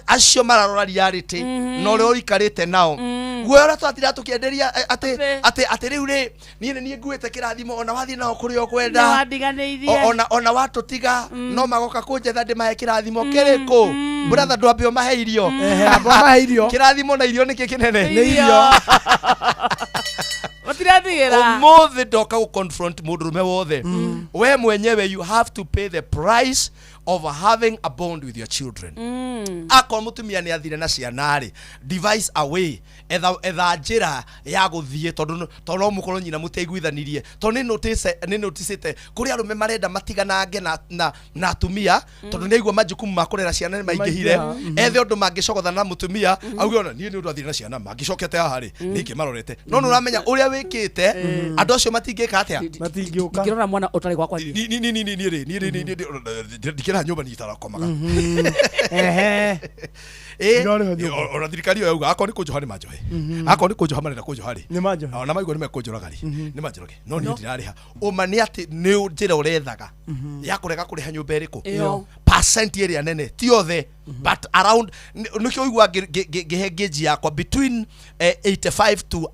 S1: acio mararora reality no ri urikarite nao guora twatira tukienderia ati riu ri ni nguite kirathimo ona wathi nao kuri o kwenda ona watu tiga no magoka kunjetha ndi mahe kirathimo kiriko brother ndwambio mahe irio kirathimo na irio niki kinene
S3: ni irio
S1: umuthi ndoka gu confront mundurume wothe we mwenyewe you have to pay the price of having a bond with your children. Akwa mutumia ni athire na ciana ri device away etha njira ya guthie tondu mukoro nyina muteiguithanirie tondu ni notice kuri arume marenda matiganange na atumia tondu ni aigua majukumu makurera ciana ni maingihire ethe undu mangicogotha na mutumia auge ona nie ni undu athire na ciana mangicokete haha ri niki marorete no nuramenya uria wikite andu acio matingika atia
S3: matingiuka
S2: ngirora mwana utari gwakwa
S1: ndikira nyumba ni itarakomaga ona thirikari yo yauga akoni kunjoha ni manjohe akoni kunjoha marenda kunjoha ri
S3: ni manjohe
S1: ona maigua ni mekunjoraga ri ni manjoroge no ni ndirariha uma ni ati ni njira urethaga ya kurega kuriha nyumba iriku percent area nene ti othe but around nikio igua gehegeji yakwa between 85 to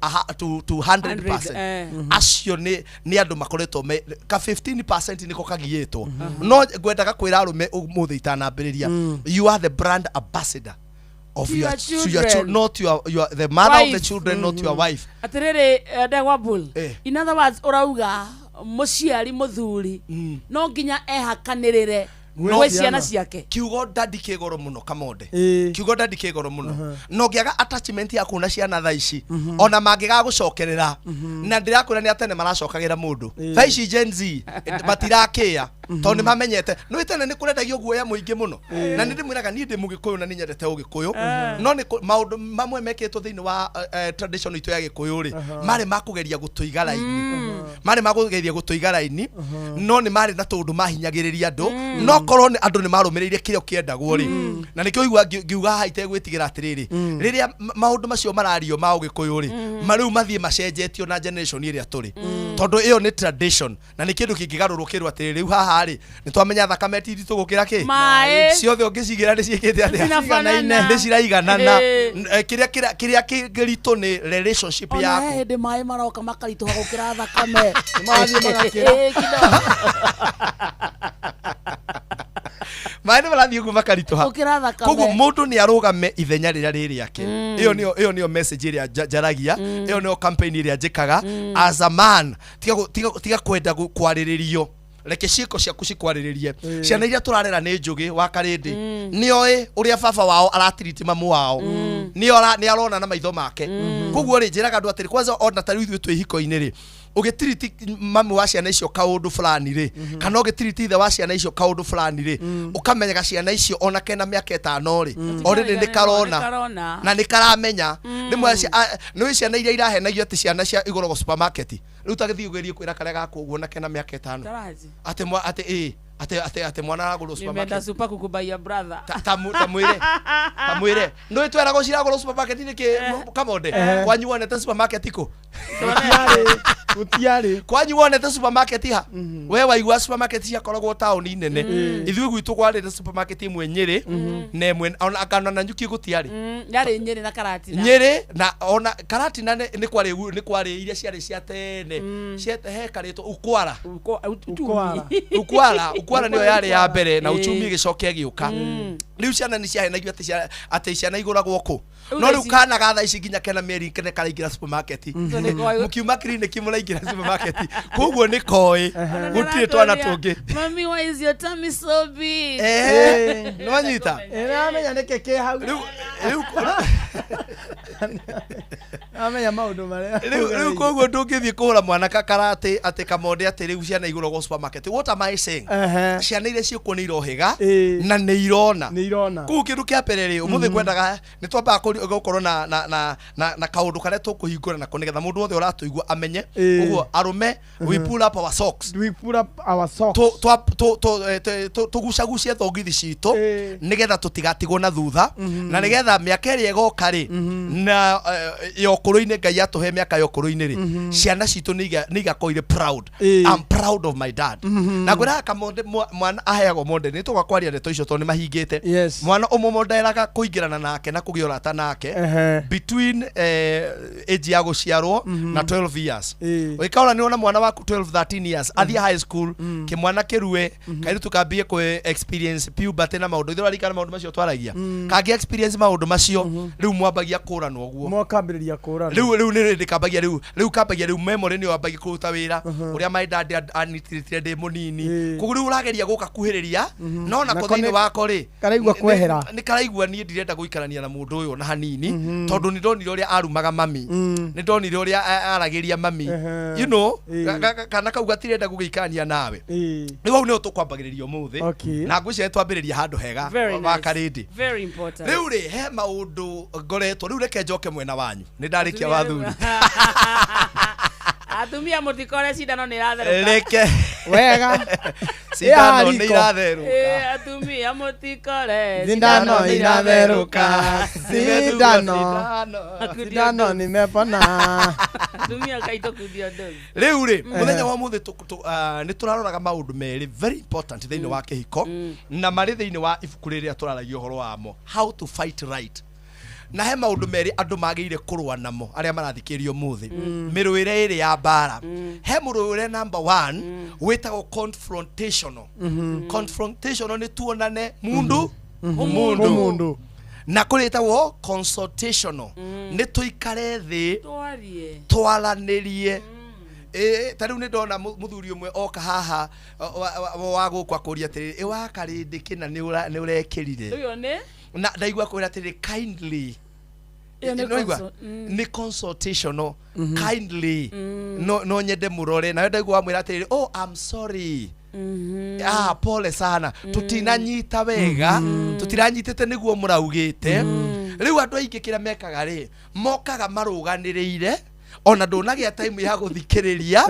S1: 100% acio ni andu makoretwo ka 15% niko kagiyetwo no ngwendaga kwira arume muthi itanambiriria you are the brand ambassador of your children, not your the mother wife. Of the children, not your wife.
S2: Atirere ndegwabul in other words urauga muciari muthuri no nginya ehakanirire no ciana ciake
S1: kiugo daddy kigoro muno kamonde kiugo daddy kigoro muno no ngiaga attachment ya kuna ciana tha ici ona mangiga gucokerera na ndirakwira ni atene maracokagira mundu tha ici Gen Z matirakia tondu mamenyete no itene ni kurendagio guoya muingi muno na ni ndimwiraga ni ndi mugikuyu na ni nyendete ugikuyu no ni maundu mamwe meketwo thiini wa tradition itu ya gikuyu ri mari makugeria gutuiga laini no ni mari na tundu mahinyagiriria andu no korwo ni andu ni marumireire kirio kiendagwo ri na nikio igua ngiuga haite gwitigira atiriri riria maundu macio marario ma ugikuyu ri mariu mathie macenjetio na generation iria turi tondu iyo ni tradition na ni kindu kingigarurukirwo atiriri riu haha ri ni twamenya thakame ti nditu gukira ki ciothe ungicigira ni ciikite atia ni ciraiganana kiria kigiritu ni relationship yaku
S2: ona hindi mai maroka makarituha gukira thakame
S1: mathie magakira maene barathie kuma karituha koguo mundu ni arugame ithenya rĩrĩa rĩrĩ yake iyo niyo message ĩrĩa njaragia iyo niyo campaign ĩrĩa njikaga as a man tiga kwenda kwarĩrĩrio reke ciĩko ciaku cikwarĩrĩrie ciana iria tũrarera nĩ njũgĩ wa karĩndĩ nĩoĩ ũrĩa baba wao aratiriti mamu wao nĩ arona na maitho make koguo rĩ njĩraga andũ atĩrĩ kwanza ona tarĩ ithuĩ twĩ hiko-inĩ rĩ ugitiriti mamu wa ciana icio kaundu fulani ri kana ugitiriti ithe wa ciana icio kaundu fulani ri ukamenyaga ciana icio ona kena miaka 5 ri already ni karona na ni karamenya ni ciana iria irahenagio ati ciana cia igorogo supermarket riu tagithiugerie kwira kare gako uguo na kena miaka 5 ate mwana agũrwo supermarket
S2: nimenda super kukubaia brother
S1: tamwire no twerago ciragũrwo supermarket ni ki kamonde kwanyu wonete supermarket iko
S3: gutiari
S1: kwanyu wonete supermarket ha we waigua supermarket ciakoragwo taũni nene ithuĩ gwitũ kwarĩte supermarket imwe Nyeri na ĩmwe ona akana na Nyuki gutiari
S2: yarĩ Nyeri na Karatina
S1: Nyeri na ona Karatina ni kwari iria ciarĩ cia tene ciete he karĩtwo ukwara niyo yarĩ ya mbere na uchumi gicoke giuka riu ciana ni ciahenagio ati ciana iguragwo ku no riu kana gatha ici nginya kena meri kene karaingira supermarket mukiuma clinic muraingira supermarket koguo ni koi gutire twana tungi
S2: mami why is your tummy so big
S1: no nyita
S3: amenya neke ke hau riu amenya maundu maria
S1: riu koguo ndungithie kuhura mwana karate ati kamonde ati riu ciana iguragwo supermarket what am I saying ciana iria ciuko ni irohiga na ni irona ku kindu kia perere umuthi kwendaga ni twamba gukorwo na kaundu kare tukuhingura na kunigetha mundu wothe uratuigua amenye uguo arume we pull up our socks tugucagucie thongithi citu nigetha tutigatigwo na thutha na nigetha miaka ĩrĩa igoka ri na yokuru-ini Ngai atuhe miaka yokuru-ini ri ciana citu ni igakoire proud I'm proud of my dad na gwira kamonde mwana aheagwo monde ni tugakwaria ndeto icio to ni mahingite mwana umomonderaga kuingirana nake na kugia urata nake between age ya guciarwo na 12 years wikaona ni ona mwana waku 12-13 years athia high school kimwana kirue kairi tukambie ku experience puberty na maundu ithora rikana maundu macio twaragia kagi experience maundu macio riu mwambagia kurana oguo
S3: mwakambiriria kurana
S1: riu ni ndikambagia riu kambagia riu memory ni wambagia kuruta wira uria my dad anitirite ndi munini kuguru urageria guka kuhiriria no na kuthini wako ri
S3: karaigua kwehera
S1: ni karaigua ni ndirenda guikarania na mundu uyu na hanini tondu ni ndonire uria arumaga mami ni ndonire uria aragiria mami you know kana kauga tirenda gugikania nawe ni wau ni tukwambagiriria umuthi na ngwiciria twambiriria handu hega wa karindi
S2: very important
S1: riu ri he maundu ngoretwo riu reke njoke mwena wanyu ni ndarikia wathuri
S2: atumia mutikore cindano ni iratheruka
S1: reke
S3: wega
S1: cindano ni iratheruka
S2: atumia mutikore
S3: cindano ni iratheruka cindano ni mepona
S2: atumia kaito kudio ndogo
S1: riu ri muthenya wa muthi ni turaroraga maundu meri very important thiini wa kihiko na mari thiini wa ibuku riria turaragia uhoro wamo how to fight right na he maundu meri andu magire kurwa namo aria marathikirio muthi miruire iri ya bara he muruire number 1 wetagwo confrontational ni tuonane mundu na kuritagwo consultational ni tuikare thi twaranirie tariu ni ndona muthuri umwe oka haha wa gukwa kuria atiri wa karindi kina ni urekirire
S2: uyo ni
S1: na ndaigua kwira atiri kindly ni consultational kindly no nyende murore na ndaigua mwira atiri oh I'm sorry pole sana tutinanyita wega tutiranyitete niguo muraugite riu andu aingi kira mekaga ri mokaga maruganiriire ona ndunagia time ya guthikiriria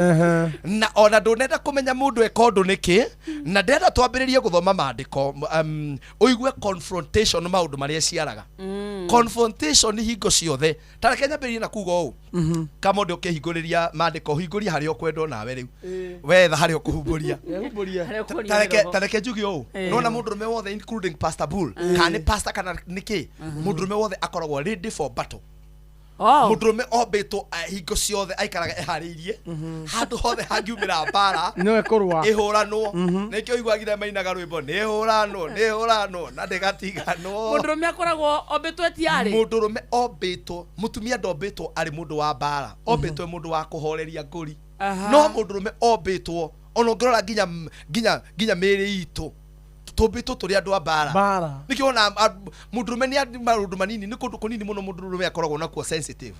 S1: na ona ndunenda kumenya mundu ekondu niki na ndenda twambiririe guthoma maandiko uigue confrontation maundu maria ciaraga confrontation hingo ciothe tare Kenya beri na kugo u kama ndio ukihinguriria maandiko hinguria haria ukwendo nawe riu wetha haria ukuhumburia tare njugi u nona mundu rume wothe including Pastor Bull kana pastor kana niki mundu rume wothe akoragwo ready for battle Mũndũrũme ombĩtwo hingo ciothe aikaraga eharĩirie handũ hothe hangiumĩra mbara
S3: no ekorwa
S1: ihũranwo nĩkĩo iguagire mainaga rwĩmbo nĩ hũranwo na ndĩgatiganwo.
S2: Mũndũrũme akoragwo ombĩtwo etiarĩ.
S1: Mũndũrũme ombĩtwo, mũtumia ndombĩtwo arĩ mũndũ wa mbara, ombĩtwo mũndũ wa kũhoreria ngũri. No mũndũrũme ombĩtwo ona ngorora nginya mĩĩrĩ itũ tũmbĩtwo tũrĩ andũ a mbara. Nĩkĩo ona mũndũrũme nĩ maũndũ manini, nĩ kũndũ kũnini mũno mũndũrũme akoragwo nakuo sensitive.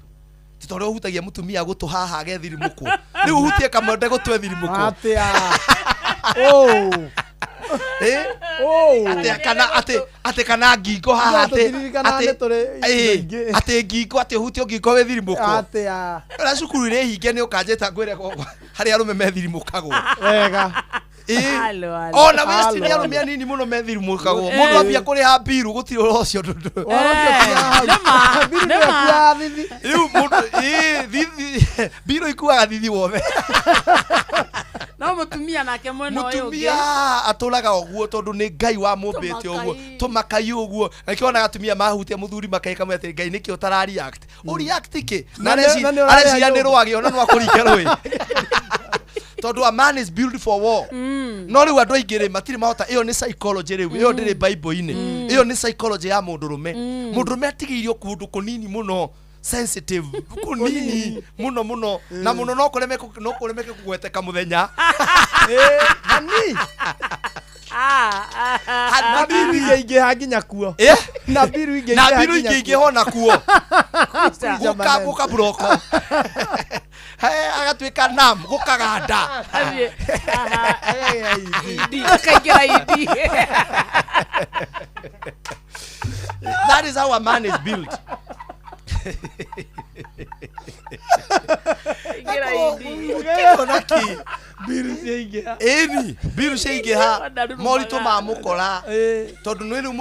S1: Tondũ ũhutagia mũtumia gũtũ haha gethirimũkwo. Rĩu ũhutie kamwende gũtwe thirimũkwo. Ate kana ngingo haha ate ngingo ate ũhutie ngingo we thirimũkwo. Ora cukuru ĩrĩ hinge nĩ ũkanjĩta ngwĩre harĩa arũme methirimũkagwo. Wega. Ona westi ni arumia nini muno methirimũkagwo. Mũndũ ambia kũrĩha mbiru gũtirĩ ũcio ndũndũ. Rĩu mũndũ mbiru ikuaga thithi wothe.
S2: No mũtumia nake mwena ũyũ ũngĩ.
S1: Mũtumia atũraga ũguo tondũ nĩ Ngai wa mũmbĩte ũguo. Tũmakai ũguo. Nĩkĩona atumia mahutia mũthuri makaika mwe atĩ Ngai nĩkĩ ũtara react. React kĩ? Na areciria nĩ rwagĩ ona no akũrike rũĩ. Tondũ a man is built for war. No rĩu andũ aingĩ rĩ matirĩ mahota. Ĩyo nĩ psychology rĩu. Ĩyo ndĩrĩ Bible-inĩ. Ĩyo nĩ psychology ya mũndũrũme. Mũndũrũme atigĩirio kũndũ kũnini mũno, sensitive kũnini mũno na mũno no kũremeke kũgweteka mũthenya. Hani
S3: na biru ingĩ nginya kuo. Na biru
S1: ingĩ hona kuo. Gũka broko. Agatuĩka nam gũkaganda.
S2: Akaingĩra idi.
S1: That is how a man is built. Biru ciaingĩha moritũ ma mũkora tondũ nĩ rĩu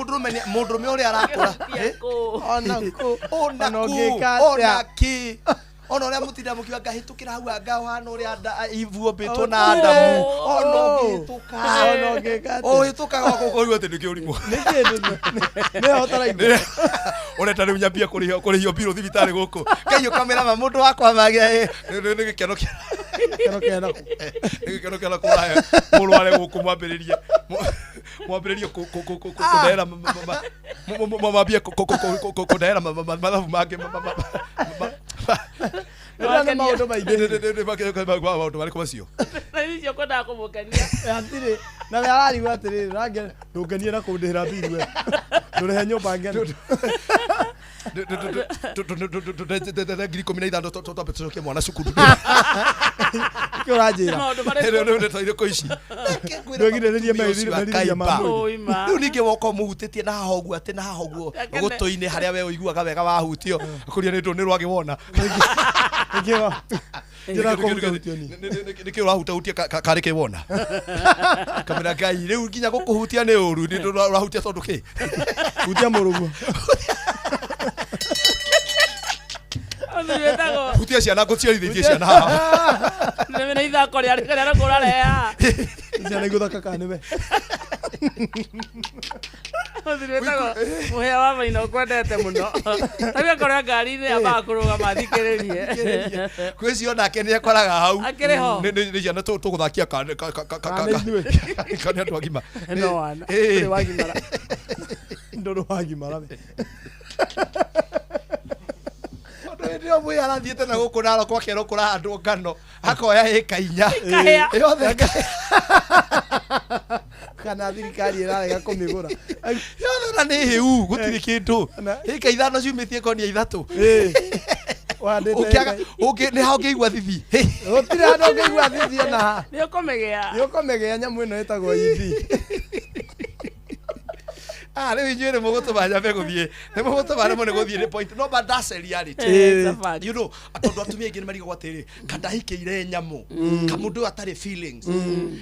S1: mũndũrũme ũrĩa arakũra ona kĩ ona ũrĩa mũtinda mũkiuga ngahĩtũkĩra hau angahana ũrĩa Ivu ombĩtwo na Adamu ona ũhĩtũkaga gũkũriu atĩ nĩ kĩũrimũ ũreta rĩu nyambia kũrĩhio mbirũ thibitarĩ gũkũ Ngai ũkamera mũndũ wakwa magia nĩ gĩkeno kĩa kũrahe mũrware gũkũ mwambĩrĩrie kũndehera mwambie kũndehera mathabu mangĩ
S3: maũndũ
S1: maingĩ marĩkũ macio
S2: icio kwendaga kũmũkenia
S3: atirĩ na we ararigwo atĩrĩrĩ range ndũngenie na kũndĩhĩra mbiru we ndũrehe nyũmba ngeno ngiri 15 twambe tũcokie mwana cukuru kĩ ũranjĩra irĩkũ ici ndũgirĩrĩrie merirĩria mamũ rĩu ningĩ woka mũhutĩtie na haha ũguo atĩ na haha ũguo gũtũ-inĩ harĩa we ũiguaga wega wahutio akũria nĩ rwagĩ wona nĩkĩ ũrahutahutia karĩ kĩ wona kamera Ngai rĩu nginya gũkũhutia nĩ ũru nĩ ũrahutia tondũ kĩ hutia mũrũguo hutia ciana ngũciarithĩtie ciana haha
S2: nĩ ithako rĩa kũrareha
S3: ciana igũthaka kana nĩwe
S2: mũhĩa wa maina ũkwendete mũno tawĩ akorwo ngari-inĩ ambaga kũrũgama athikĩrĩrie
S1: kwĩcio nake nĩ akoraga hau
S2: akĩrĩ ho
S1: nĩ ciana tũgũthakia kana andũ agima
S2: no wana ndũrĩ wagimara
S3: ndũrĩ wagimara
S1: ndio mwe arathiĩte na gũkũ naro kwakerwo kũrahandwo ngano akoya ĩka inya yothe
S3: kana thirikari ĩrarega kũmĩgũra
S1: yothe na nĩ hĩu gũtirĩ kĩndũ ĩka ithano ciumĩtie konia ithatũ nĩ ha ũngĩigua thithi
S3: gũtirĩ handũ ũngĩigua thithi ona
S2: nĩ
S3: ũkũmĩgĩa nyamũ ĩno ĩtagwo ithi
S1: rĩu inyuĩ nĩ mũgũtũma nyambe gũthiĩ nĩ mũgũtũma nĩ gũthiĩ nĩ point no but that's a reality you know tondũ atumia aingĩ nĩ marigagwo atĩrĩ kandahikĩire nyamũ kamũndũ atarĩ feelings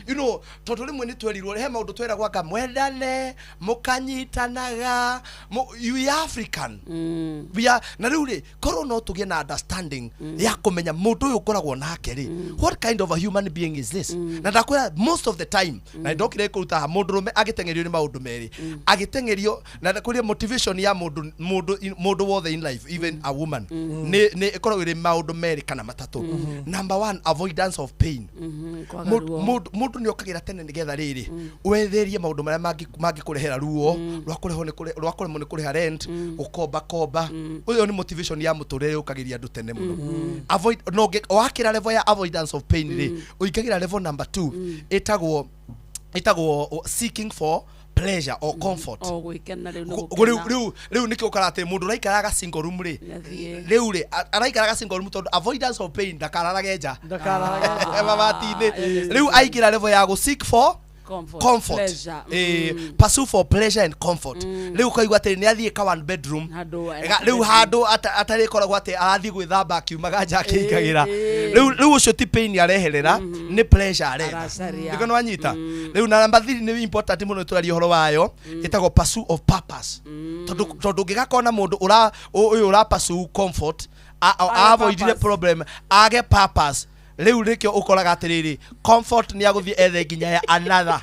S1: you know tondũ rĩmwe nĩ twerirwo he maũndũ tweragwo anga mwendane mũkanyitanaga you are African na rĩu rĩ korwo no tũgĩe na understanding ya kũmenya mũndũ ũyũ ũkoragwo nake rĩ what kind of a human being is this na ndakwĩra most of the time na ndokire kũruta mũndũrũme agĩteng'erio nĩ maũndũ merĩ
S3: gũtengerio na kũrĩa motivation ya mũndũ wothe in life, even a woman, nĩ ĩkoragwo ĩrĩ maũndũ merĩ kana matatũ. Number 1, avoidance of pain. Mũndũ nĩ okagira tene nĩgetha rĩrĩ wetherie maũndũ marĩa mangĩkũrehera ruo rwa kũremwo nĩ kũrĩha rent, gũkomba ũyũ nĩ motivation ya mũtũrĩre ũkagĩria andũ tene mũno. Avoid no wakĩra level ya avoidance of pain rĩ ũingagĩra level number 2 ĩtagwo seeking for pleasure or comfort. Rĩu nĩkĩo ũkarate mũndũ ũraikaraga single room rĩ rĩu rĩ araikaraga single room tondũ avoidance of pain ndakararage nja mabatinĩ. Rĩu aingĩra level ya go seek for comfort, pursue for pleasure and comfort. Rĩu kaigua atĩ nĩ athiĩ ka one bedroom rĩu handũ atarĩ koragwo atĩ arathiĩ gwĩthamba akiumaga nja akĩingagĩra. Rĩu ũcio ti pain areherera nĩ pleasure arenda. Ndiko nwanyita. Rĩu na number 3 nĩ important mũno tũraria ũhoro wayo ĩtagwo pursue of purpose. Tondũ ũngĩgakona mũndũ ũyũ ũra pursue comfort avoid the problem age purpose. Rĩu rĩkĩo ũkoraga atĩrĩrĩ comfort nĩ agũthiĩ ethe nginya ya another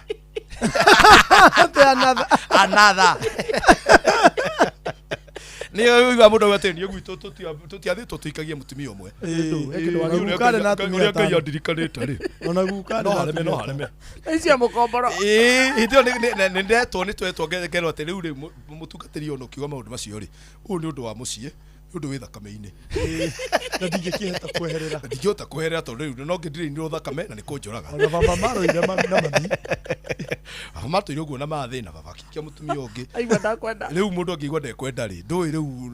S3: nĩ ũigua mũndũ atĩ nĩ gwitũ tũtiathĩtwo tũikagie mũtumia ũmwe ũrĩa Ngai andirikanĩte rĩ ona guka no hareme
S2: icio mũkomboro
S3: hĩndĩ nĩ ndetwo nĩ twetwo ngerwo atĩ rĩu rĩ mũtungatĩri ono kiuga maũndũ macio rĩ ũyũ nĩ ũndũ wa mũciĩ ũndũ wĩ thakame-inĩ na ndingĩhota kweherera tondũ rĩu no ngĩndirĩ thakame na nĩ kũnjũraga ona baba maroire na mathi matũire ũguo na mathĩna baba kikia mũtumia ũngĩ
S2: aigua ndakwenda
S3: rĩu mũndũ angĩigua ndekwenda rĩ ndũĩ rĩu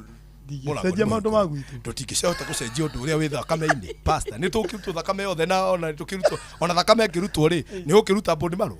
S3: cenjia maũndũ ma gwitũ tũtingĩcihota gũcenjia ũndũ ũrĩa wĩ thakame-inĩ pastor nĩ tũkĩrutwo thakame yothe na ona tũkĩrutwo ona thakame ngĩrutwo rĩ nĩ ũkĩruta mbũndi marũ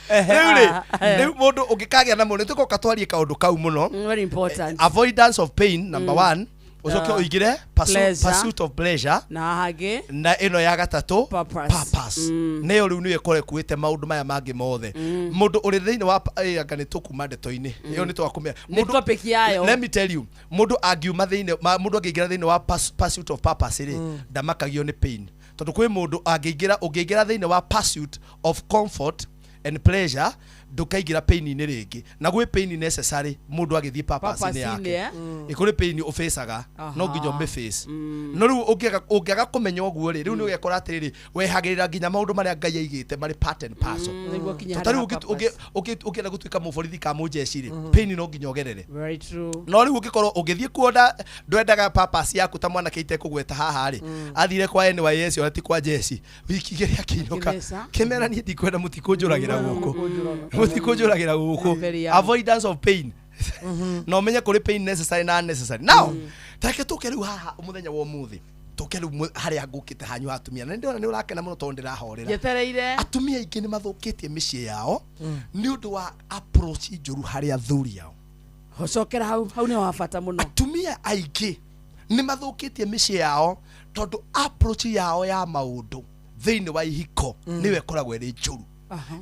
S3: rĩu mũndũ ũngĩkagĩa na mũndũ nĩtũkoka twarie kaũndũ kau mũno.
S2: Very important.
S3: Avoidance of pain number 1 ucoke uigire pursuit of pleasure
S2: na hage
S3: na ĩno ya gatatũ purpose. Nĩyo rĩu nĩyo ĩkore kuĩte maũndũ maya mangĩ mothe mũndũ ũrĩ thĩinĩ wa anga nĩ tũkuma ndeto-inĩ ĩyo nĩ twakũmĩa
S2: mũndũ topic yayo.
S3: Let me tell you mũndũ angiuma thĩinĩ mũndũ angĩingĩra thĩinĩ wa pursuit of purpose rĩ ndamakagio nĩ pain tondũ kwĩ mũndũ ũngĩingĩra thĩinĩ wa pursuit of comfort and pleasure ndukaingira pain-inĩ rĩngĩ na gwĩ pain necessary mũndũ agĩthiĩ purpose-inĩ yake ĩkũrĩ pain ũfacaga no nginya ũmĩface no rĩu ũngĩaga kũmenya ũguo rĩ rĩu nĩ ũgekora atĩrĩrĩ wehagĩrĩra nginya maũndũ marĩa Ngai aigĩte marĩ part and parcel. Tondũ rĩu ũngĩenda gũtuĩka mũborithi ka mũjeshi rĩ pain no nginya ũgerere.
S2: Very true.
S3: No rĩu ũngĩkorwo ũgĩthiĩ kuonda ndwendaga purpose yaku ta mwana keite kũgweta haha rĩ athire kwa NYS ona ti kwa jeshi wiki igĩrĩ akĩinũka kĩmera niĩ ndikwenda mũtikũnjũragĩra gũkũ avoidance of pain no menye kũrĩ pain necessary na unnecessary. Now take tũke rĩu haha mũthenya wa ũmũthĩ tũke rĩu harĩa ngũkĩte hanyu atumia na ndĩrona nĩ ũrakena mũno tondũ ndĩrahorera
S2: jetereire
S3: atumia aingĩ nĩ mathũkĩtie mĩciĩ yao nĩ ũndũ wa approach njũru harĩ athuri yao.
S2: Hocokera hau nĩ wa bata mũno.
S3: Atumia aingĩ nĩ mathũkĩtie mĩciĩ yao tondũ approach yao ya maũndũ thĩinĩ wa ihiko nĩwe ĩkoragwo ĩrĩ njũru.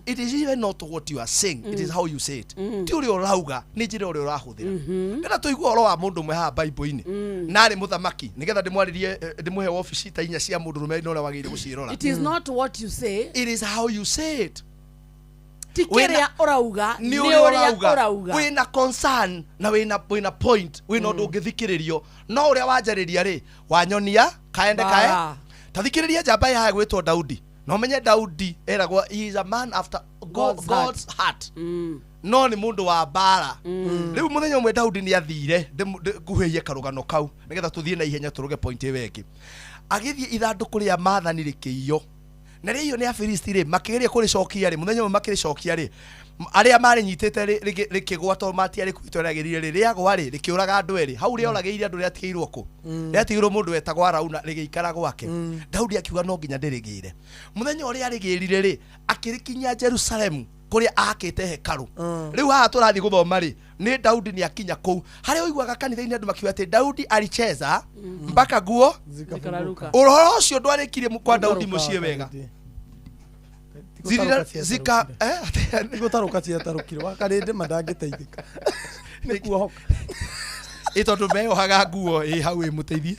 S3: It is even not what you are saying, it is how you say it. Ti ũrĩa ũrauga nĩ njĩra ũrĩa ũrahũthĩra. Ndĩna tũigua ũhoro wa mũndũ ũmwe haha Bible-inĩ na arĩ mũthamaki nĩgetha ndĩmũhe wabici ta 4 cia mũndũrũme no ũrĩa wagĩrĩire gũciĩrora.
S2: It is not what you say,
S3: it is how you say it.
S2: Ti kĩrĩa ũrauga nĩ ũrĩa ũrauga.
S3: Wĩna concern na wĩna point wĩna ũndũ ũngĩthikĩrĩrio no ũrĩa wanjarĩria rĩ wanyonia kaende kae ta thikĩrĩria njamba ya gwĩtwo Daudi. No menye Daudi eragwo he is a man after God's heart. No nĩ mũndũ wa mbara. Rĩu mũthenya ũmwe Daudi nĩ athire nguhĩie karũgano kau nĩgetha tũthiĩ na ihenya tũruge point ĩyo ĩngĩ. Agĩthiĩ ithandũkũ rĩa maathani rĩkĩiyo na rĩo nĩ Afilisti rĩ makĩgeria kũrĩcokia rĩ mũthenya ũmwe makĩrĩcokia rĩ arĩa marĩ nyitĩte rĩkĩgwatwo matiarĩ kwitwo rĩagĩrire rĩ rĩagwa rĩ rĩkĩũraga andũ erĩ hau rĩoragĩire andũ rĩatigĩirwo kũ rĩatigĩirwo mũndũ wetagwo Arauna rĩgĩikara gwake. Daudi akiuga no nginya ndĩrĩgĩire mũthenya ũrĩa rĩgĩrire rĩ akĩrĩkinya Jerusalemu kũrĩa akĩte hekaru. Rĩu haha tũrathiĩ gũthoma rĩ nĩ Daudi nĩ akinya kũu harĩa ũiguaga kanitha-inĩ andũ makiuga atĩ Daudi alicheza mpaka nguo ũhoro ũcio ndwarĩkirie kwa Daudi mũciĩ wega zika
S1: gũtaruka ciatarukire wakarĩndĩ mandangĩteithĩka nĩ kuohoka
S3: tondũ meyohaga nguo hau ĩmũteithie.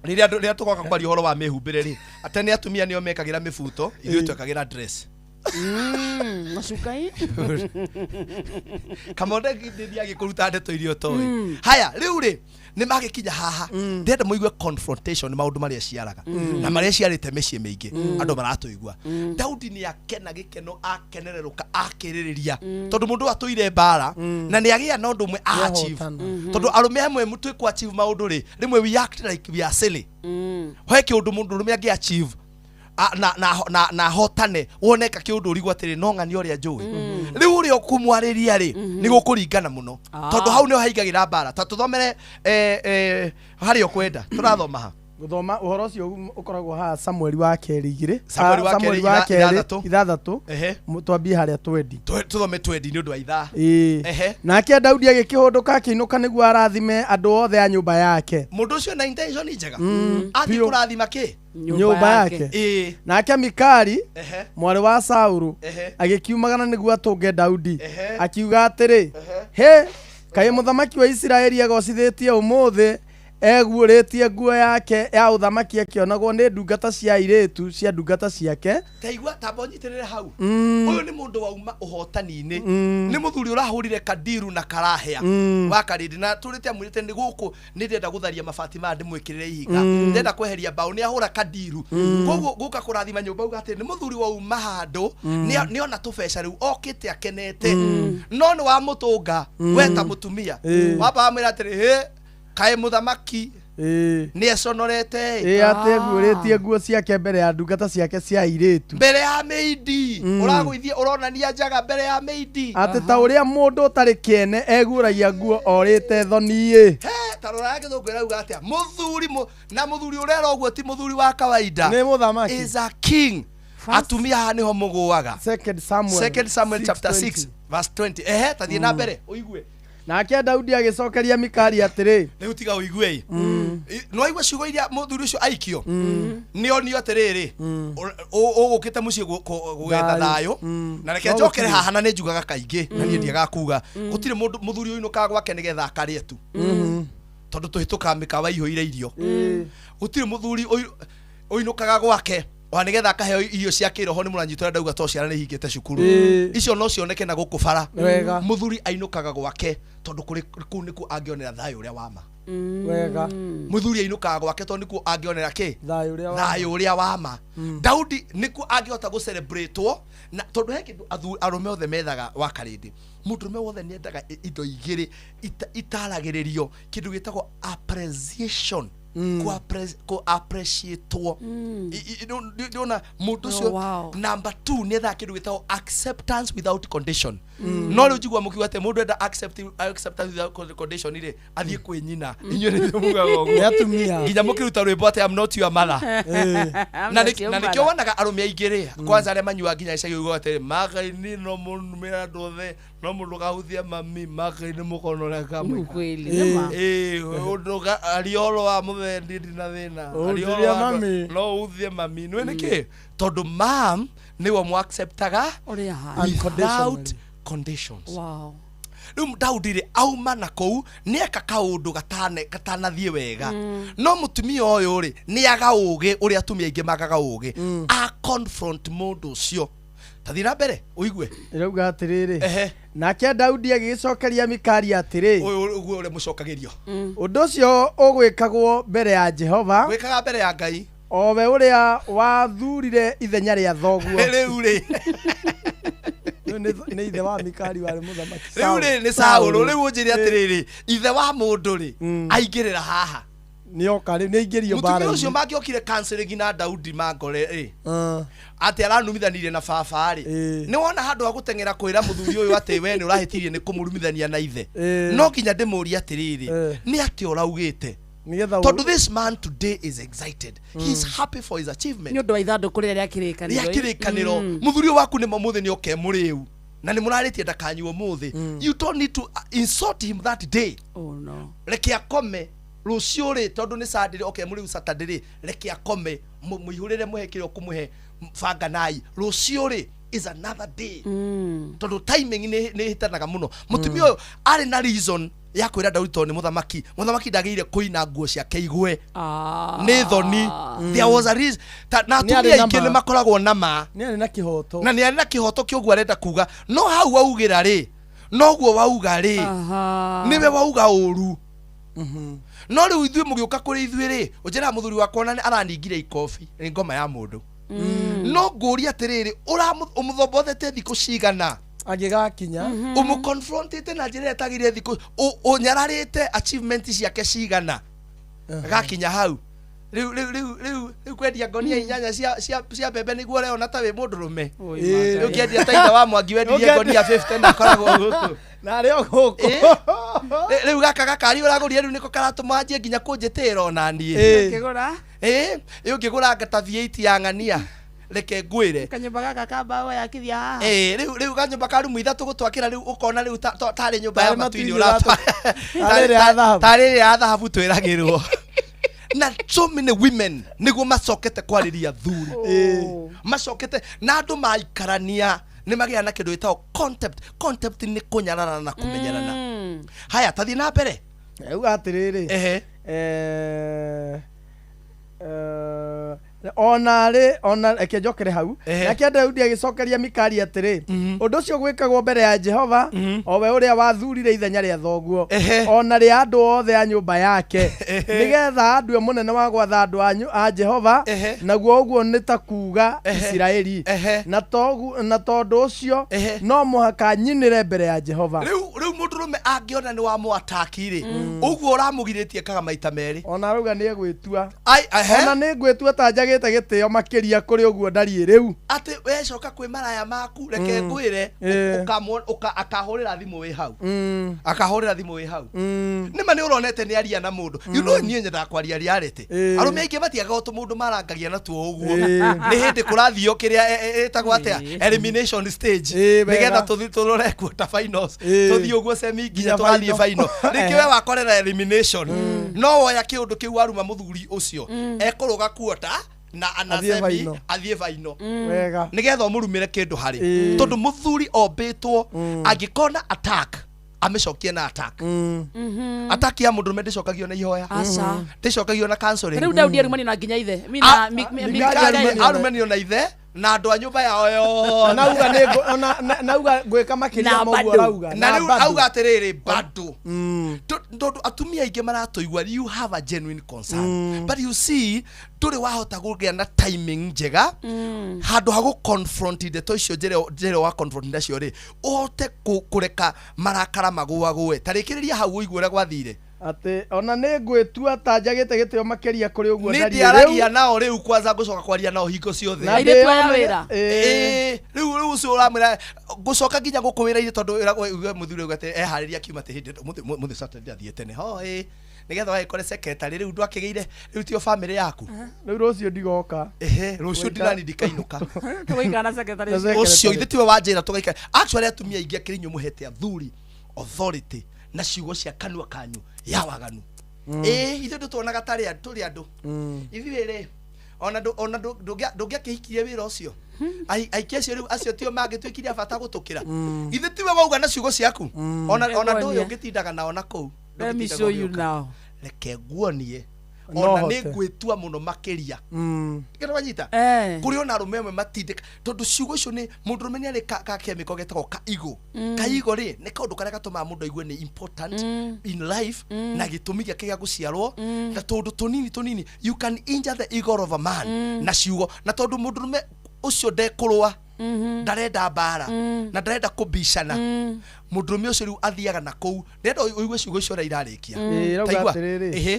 S3: Rĩrĩa tũgoka kwaria ũhoro wa mĩhumbĩre rĩ atene atumia nĩo mekagĩra mĩbuto ithuĩ twekagĩra dress.
S2: macukai
S1: Kamonde ngithi agikuruta ndeto irio toi haya riu ri ni magikinya haha ndenda muigue confrontation ni maundu maria ciaraga na maria ciarite micii mingi andu maratuigua Daudi ni akena gikeno akenereruka akiririria tondu mundu atuire mbara na ni agia na undu umwe achieve tondu arume amwe mutwe ku achieve maundu ri rimwe we act like we are silly hweke undu mundu rume agi achieve na hotane woneka kiundu urigwa tiri no ngani oria njui riu uri okumwariria ri ni gukuringana muno tondu hau ni haigagira mbara ta tuthomere hari okwenda turathoma ha
S3: guthoma uhoro ucio ukoragwo ha Samuel wa keri igire
S1: Samuel wa keri
S3: ithathatu twambie haria twendi
S1: tuthome twendi ni undu wa ithaa
S3: nake Daudi agikihunduka akiinuka niguo arathime andu othe a nyumba yake
S1: mundu ucio na intention njega ati kurathima ki
S3: nyumba yake nake Mikali mwari wa Saulu agikiumagana niguo atunge Daudi akiuga atiri he kaye muthamaki wa Israeli agocithitie umuthi eguũrĩtie nguo yake ya uthamaki akionagwo nĩ ndungata cia airĩtu cia ndungata ciake
S1: taigua tambonyitirire hau uyu ni mundu wauma uhotani-ini ni muthuri urahurire kadiru na karahia wa karindi na turite amwirite ni guku ni ndenda gutharia mabati ma ndimwikirire ihiga ndenda kweheria mbao ni ahura kadiru koguo guka kurathima nyumba uga ati ni muthuri wauma handu ni ona tubeca riu okite akenete no ni wa mutunga weta mutumia waba amwira atiri kae muthamaki ni econorete
S3: ate guũrĩtie nguo ciake mbere ya ndungata ciake cia airĩtu
S1: mbere ya meidi uragũithie uronania njaga mbere ya meidi
S3: ate ta ũrĩa mũndũ ũtarĩ kĩene eguũragia nguo orĩte thoni
S1: tarora yake thũngũ irauga atia muthuri na muthuri urera ũguo ti muthuri wa kawaida
S3: nĩ mũthamaki
S1: is a king atumia haha niho mũgũaga
S3: 2
S1: Samuel chapter 6 verse 20 tathie na mbere uigue
S3: nake Daudi agicokeria Mikali atiri
S1: riu tiga uigue no aigua ciugo iria muthuri ucio aikio nio nio atiriri ugukite mucii gwetha thayo na reke njokere haha na ninjugaga kaingi na nie ndiaga kuga gutire mundu muthuri uyu nukaga gwake nigetha akarie tu tondu tuhituka mikawa ihoire irio gutire muthuri uyu nukaga gwake wa nigetha akaheo irio cia kiroho ni muranyitora ndauga to ciana ni hingite cukuru icio no cioneke na gukubara muthuri ainukaga gwake tondu kuri ku niku angionera thayo uria wama
S3: wega
S1: muthuri ainukaga gwake tondu niku angionera ki thayo uria wama Daudi niku angiota gu celebratewo na tondu he kindu arume othe methaga wa karindi mutume wothe ni endaga indo igiri itaragiririo kindu gitagwo appreciation ku appreciate ndona mundu cio number 2 ni etha kindu gitagwo acceptance without condition no riu njigua mukiuga ati mundu enda acceptance without condition ire athie kwi nyina inyuĩ nĩ mugaga ũguo
S3: atumia
S1: nginya mukiruta rwĩmbo ati I'm not your mother na nikio wonaga arume aingĩ kwanza arĩa manyua nginya icagi ugo ati magai-inĩ no mũnumĩra andũ othe no mũndũ gahuthia mami magai-inĩ mũkonore kamwe ũndũ ariolo wa mũthendi na thĩna ariolo no uthie mami nĩ nĩkĩ tondu mam niwe mu acceptaga without conditions.
S2: Wow.
S1: Riu Daudi ri auma na kou ni eka kaundu gatanathie wega no mutumia uyu ri ni aga uge uri atumia ingi magaga uge a confront mundu ucio tathira mbere uigue
S3: irauga atiriri nake Daudi agicokeria Mikali atiri
S1: uguo uri mucokagirio
S3: undu ucio ugwikagwo mbere ya Jehova
S1: gwikaga mbere ya Ngai
S3: owe uria wathurire ithenya ria thoguo
S1: riu ri
S3: ni ithe wa Mikali wari muthamaki
S1: riu ri ni Saulu riu unjiri atiriri ithe wa mundu ri aingirira haha
S3: ni oka ri ni ingirio bara
S1: mutumia ucio mangiokire canceling na Daudi mangore ati aranumithanire na baba ri ni wona handu ha gutengera kwira muthuri uyu ati we ni urahitirie ni kumurumithania na ithe no kinya ndimuri atiriri ni ati uraugite tondu this man today is excited he is happy for his achievement
S2: ni undu wa ithanduku riria ria kirikaniro
S1: muthuri wako ni mamuthi ni oke muriu na ni muraritie ndakanyuo muthi you don't need to insult him that day reke akome rucio ri tondu ni Sunday oke muriu Saturday reke akome muihurire muhekire okumuhe banga nai rucio ri is another day tondu timing ni hitanaga muno mutumia uyu ari na reason ya kwira Daudi to ni muthamaki ndagire kuina nguo ciake igwe ni thoni there was a reason na atumia ingi ni makoragwo nama
S3: ni ari na kihoto
S1: na ni ari na kihoto kiogu arenda kuga no hau waugira ri noguo wauga ri niwe wauga uru no riu ithuĩ mũgĩũka kũrĩ ithuĩ rĩ ũnjĩra mũthuri wakwa na araningire ikobi nĩ ngoma ya mũndũ no ngũria atĩrĩrĩ ũmũthombothete thikũ cigana
S3: angĩgakinya
S1: ũmũconfrontĩte na njĩra ĩtagĩrĩire thikũ ũnyararĩte achievement ciake cigana gakinya hau rĩu kwendia ngonia inyanya cia mbembe nĩguo ũreona ta wĩ mũndũrũme rĩu kĩendia ta ithe wa Mwangi wendirie ngonia 50 na akoragwo gũkũ
S3: na rĩo gũkũ
S1: rĩu gaka gakari ũragũrire rĩu nĩko karatũma anjie nginya kũnjĩtĩra ona niĩ
S2: ũkĩgũra
S1: ũngĩgũra ngata V8 ya ng'ania reke ngwĩre
S2: kanyũmba gaka ka mbaũ yakithia haha
S1: rĩu kanyũmba ka rumu ithatũ gũtwakĩra rĩu ũkona rĩu tarĩ nyũmba ya matu-inĩ tarĩ ya thahabu twĩragĩrwo na so many women niguo macokete kwarĩria thuri macokete na andũ maikarania nĩ magĩa na kĩndũ gĩtagwo concept nĩ kũnyarana na kũmenyerana haya tathi na mbere
S3: rĩu atĩrĩrĩ ona reke njokere hau nake Daudi agĩcokeria Mikali atĩrĩ ũndũ ũcio gwĩkagwo mbere ya Jehova o we ũrĩa wathurire ithenya rĩa thoguo ona rĩa andũ othe a nyũmba yake nĩgetha andue mũnene wa gwatha andũ a Jehova naguo ũguo nĩ ta kuuga Isiraeli na tondũ ũcio no mũhaka nyinĩre mbere ya Jehova
S1: rĩu mũndũrũme angĩona nĩ wa mũataki-rĩ ũguo ũramũgirĩtie kaga maita merĩ
S3: ona rauga nĩ egwĩtua ona nĩ ngwĩtua ta njagĩte gĩtĩo makĩria kũrĩ ũguo ndariĩ rĩu
S1: atĩ wecoka kwĩ maraya maku reke ngwĩre akahũrĩra thimũ wĩ hau akahũrĩra thimũ wĩ hau nĩma nĩ ũronete nĩ aria na mũndũ you know niĩ nyendaga kwaria reality arũme aingĩ matiagaga tũmũndũ marangagia natuo ũguo nĩ hĩndĩ kũrathio kĩrĩa ĩtagwo atĩa elimination stage nĩgetha tũthiĩ tũrore quarter finals tũthiĩ ũguo semi nginya tũgathiĩ final rĩngĩ we wakorera elimination no woya kĩũndũ kĩu waruma mũthuri ũcio ekũrũga quarter na anasemi athiĩ final nĩgetha ũmũrumĩre kĩndũ harĩ tondũ mũthuri ombĩtwo angĩkona attack amĩcokie na attack attack ya mũndũrũme ndĩcokagio na ihoya ndĩcokagio na counseling
S2: rĩu Daudi arumani na nginya ithe
S1: arumanio na ithe na andũ a nyũmba yao yo
S3: nauga gwĩka makĩria moguo arauga
S1: na rĩu auga atĩrĩrĩ bado tondũ atumia aingĩ maratũigua you have a genuine concern but you see ndũrĩ wahota kũgĩa na timing njega handũ ha gũconfront ndeto icio njĩra wa confront nacio rĩ ũhote kũreka marakara magũagũe tarĩkĩrĩria hau ũigue ũrĩa gwathire
S3: atĩ ona nĩ ngwĩtua ta njagĩte gĩtĩo makĩria kũrĩ ũguo
S1: ndariĩ rĩu nĩ ndiaragia nao rĩu kwanza ngũcoka kwaria nao hingo ciothe rĩu ũcio ũramwĩra ngũcoka nginya gũkũ wĩra-inĩ tondũ mũthuri ũgate eharĩria kiuma atĩ mũthĩ Saturday athiĩ tene hoĩ nĩgetha wagĩkore secretary rĩu ndwakĩgĩire rĩu tio family yaku
S3: rĩu rũciũ ndigoka
S1: rũciũ ndirani ndikainũka
S2: tũgũikara secretary
S1: ũcio ithe tiwe wanjĩra tũgaikara actually atumia aingĩ akĩrĩ inyuĩ mũhete athuri authority na ciugo cia kanua kanyu ya waganu ithe ndũtuonaga tarĩ tũrĩ andũ ithuĩ rĩ ona ndũngĩakĩhikirie wĩra ũcio aikia acio rĩu acio tio mangĩtwĩkirie bata gũtũkĩra ithe tiwe wauga na ciugo ciaku ona ndũyũ ũngĩtindaga nao na kũu reke nguonie ona nĩ ngwĩtua mũno makĩria kĩrĩa wanyita kũrĩ ona arũme amwe matindĩka tondũ ciugo icio nĩ mũndũrũme nĩ arĩ ka kemiko getagwo kaigo rĩ nĩ kaũndũ karĩa gatũmaga mũndũ aigue nĩ important in life na gĩtũmi gĩake gĩa gũciarwo na tondũ tũnini you can injure the ego of a man na ciugo na tondũ mũndũrũme ũcio ndekũrũa ndarenda mbara na ndarenda kũbicana mũndũrũme ũcio rĩu athiaga na kũu ndenda ũigue ciugo icio ũrĩa irarĩkia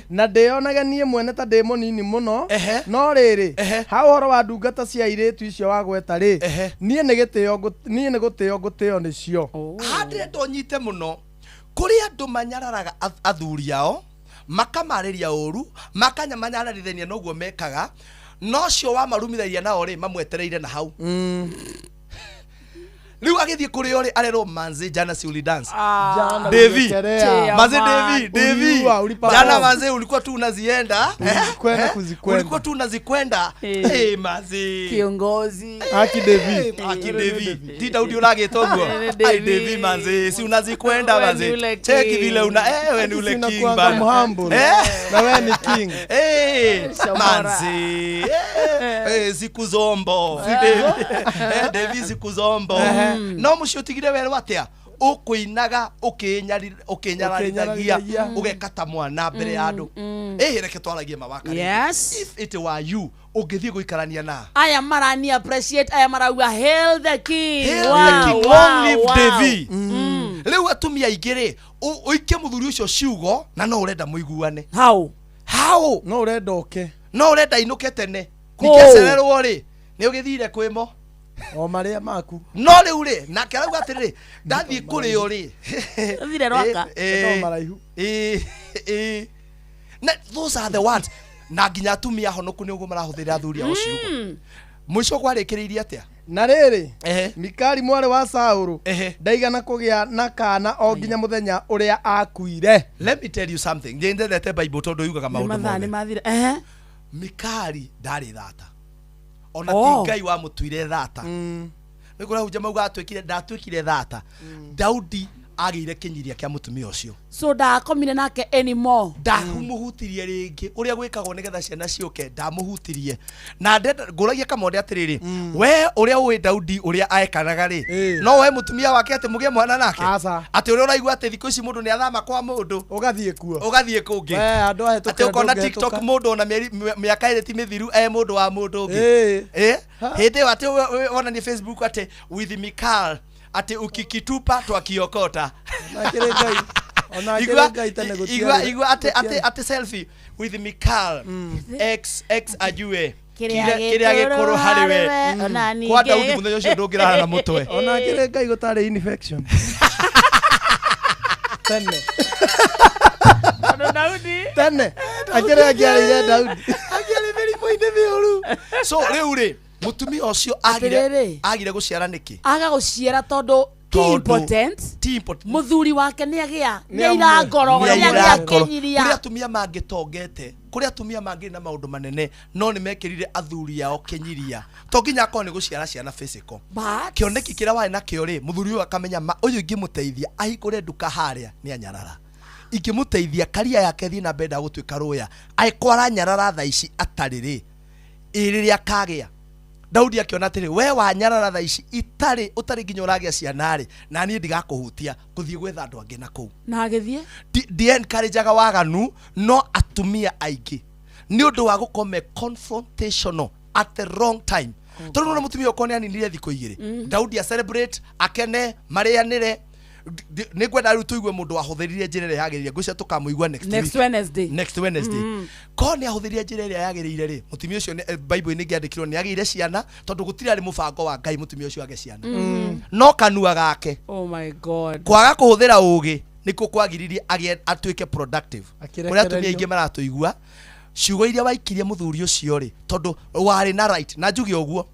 S3: na ndĩonaga niĩ mwene ta ndĩ mũnini mũno no rĩrĩ ha ũhoro wa ndungata cia airĩtu icio wagweta rĩ niĩ nĩ gũtĩo ngũtĩo nĩcio
S1: handĩrenda ũnyite mũno kũrĩ andũ manyararaga athuri ao makamarĩria ũru makanyamanyararithania noguo mekaga no cio wa marumithagia nao rĩ mamwetereire na hau riu agithie kuri ori arero manze jana si uli dance
S3: Devi
S1: manze Devi jana manze ulikuwa tu unazienda ulikuwa tu unazikwenda manze
S2: kiongozi
S3: aki Devi
S1: tita udi ulage togo ai Devi manze si unazikwenda manze cheki vile una wewe ni ule king bana
S3: na wewe ni king
S1: manze siku zombo Devi siku zombo no mushotigire wero atia ukuinaga ukinyararagia ugekata mwana mbere ya andu reke twaragie mawaka if it were you ungithie guikarania na
S2: aya marani appreciate aya marauga hail the king
S1: long live Devi riu atumia igire uike muthuri ucio ciugo na no urenda muiguane
S2: how
S3: no urenda oke
S1: no urenda inuke tene nikecererwo ri ni ugithire kwimo
S3: o maria maku
S1: no riu ri na kerauga atiriri ndathie kuri uri
S2: thire rwaka
S3: to maraihu
S1: na those are the words na nginya atumia honoku ni uguo marahuthira thuria ucio mwisho kwarikiriria atia
S3: na riri Mikali mware wa Saulu ndaigana kugia na kana o nginya muthenya uria akuire.
S1: Let me tell you something. Njendete Bible tondu yugaga maundu mothe. Mikali ndari thata ona ti Ngai wa mutuire thata nikura huja mauga atwikire ndatwikire thata Daudi agire kinyiria kia mutumia ucio
S2: so ndakomire nake anymore
S1: ndahumuhutirie ringi uria gwikagwo nigetha ciana ciuke ndamuhutirie na ndenda nguragia kamonde atiriri we uria uwi Daudi uria aekanaga ri no we mutumia wake ati mugie mwana nake ati uria uraigua ati thikũ ici mundu ni athama kwa mundu
S3: ugathie kuo
S1: ugathie kungi
S3: andu ahetuka
S1: ati ukona TikTok mundu ona miaka ire ti mithiru mundu wa mundu ungi hindi ati ona ni Facebook ati with Mikal ati ukikitupa twakiokota
S3: na kile Ngai ona kile Ngai tane gutia
S1: igwa ati selfie with Mikal x ajue kiria gikuru hariwe kwa Daudi muthenya ucio ndungirana na mutwe
S3: ona kile Ngai gutare infection tene
S2: Daudi
S3: tene akire agiarire Daudi
S1: agiarire mĩrimũ ine mĩũru so riu ri mutumia ucio agire guciara niki
S2: aga guciara tondu important muthuri wake ni agia ni ira ngoro ni agia kinyiria
S1: kuri atumia mangitongete kuri atumia mangi na maundu manene no ni mekirire athuri yao kinyiria to nginya ko ni guciara ciana physical kioneki kira wae na kio ri muthuri uyu akamenya uyu ingimuteithia ahikure nduka haria ni anyarara ingimuteithia karia yake thina benda gutwika ruya aikwara nyarara tha ici atariri iriria kagia Daudi akiona atiri we wa nyarara tha ici utari nginya uragia cianari na ni ndigakuhutia kuthie gwetha andu angi na kuu
S2: na agithie
S1: di encourageaga waganu no atumia aingi ni undu wa gukome confrontational at the wrong time tondu no mutumia ukone aninire thiko igiri Daudi a celebrate akene marianire ni gwenda riu tuigue mundu wahuthirie njira ria yagiriria ngwicia tukamuigua next Wednesday ko ni ahuthirie njira ria yagiriire ri mutumia ucio Bible ni ngiandikirwo ni agire ciana tondu gutiri ari mubango wa Ngai mutumia ucio age ciana no kanua gake
S2: oh my god
S1: kwaga kuhuthira ugi niko kwagiririe atuike productive uria atumia ingi maratuigua ciugo iria waikirie muthuri ucio ri tondu wari na right na njugi uguo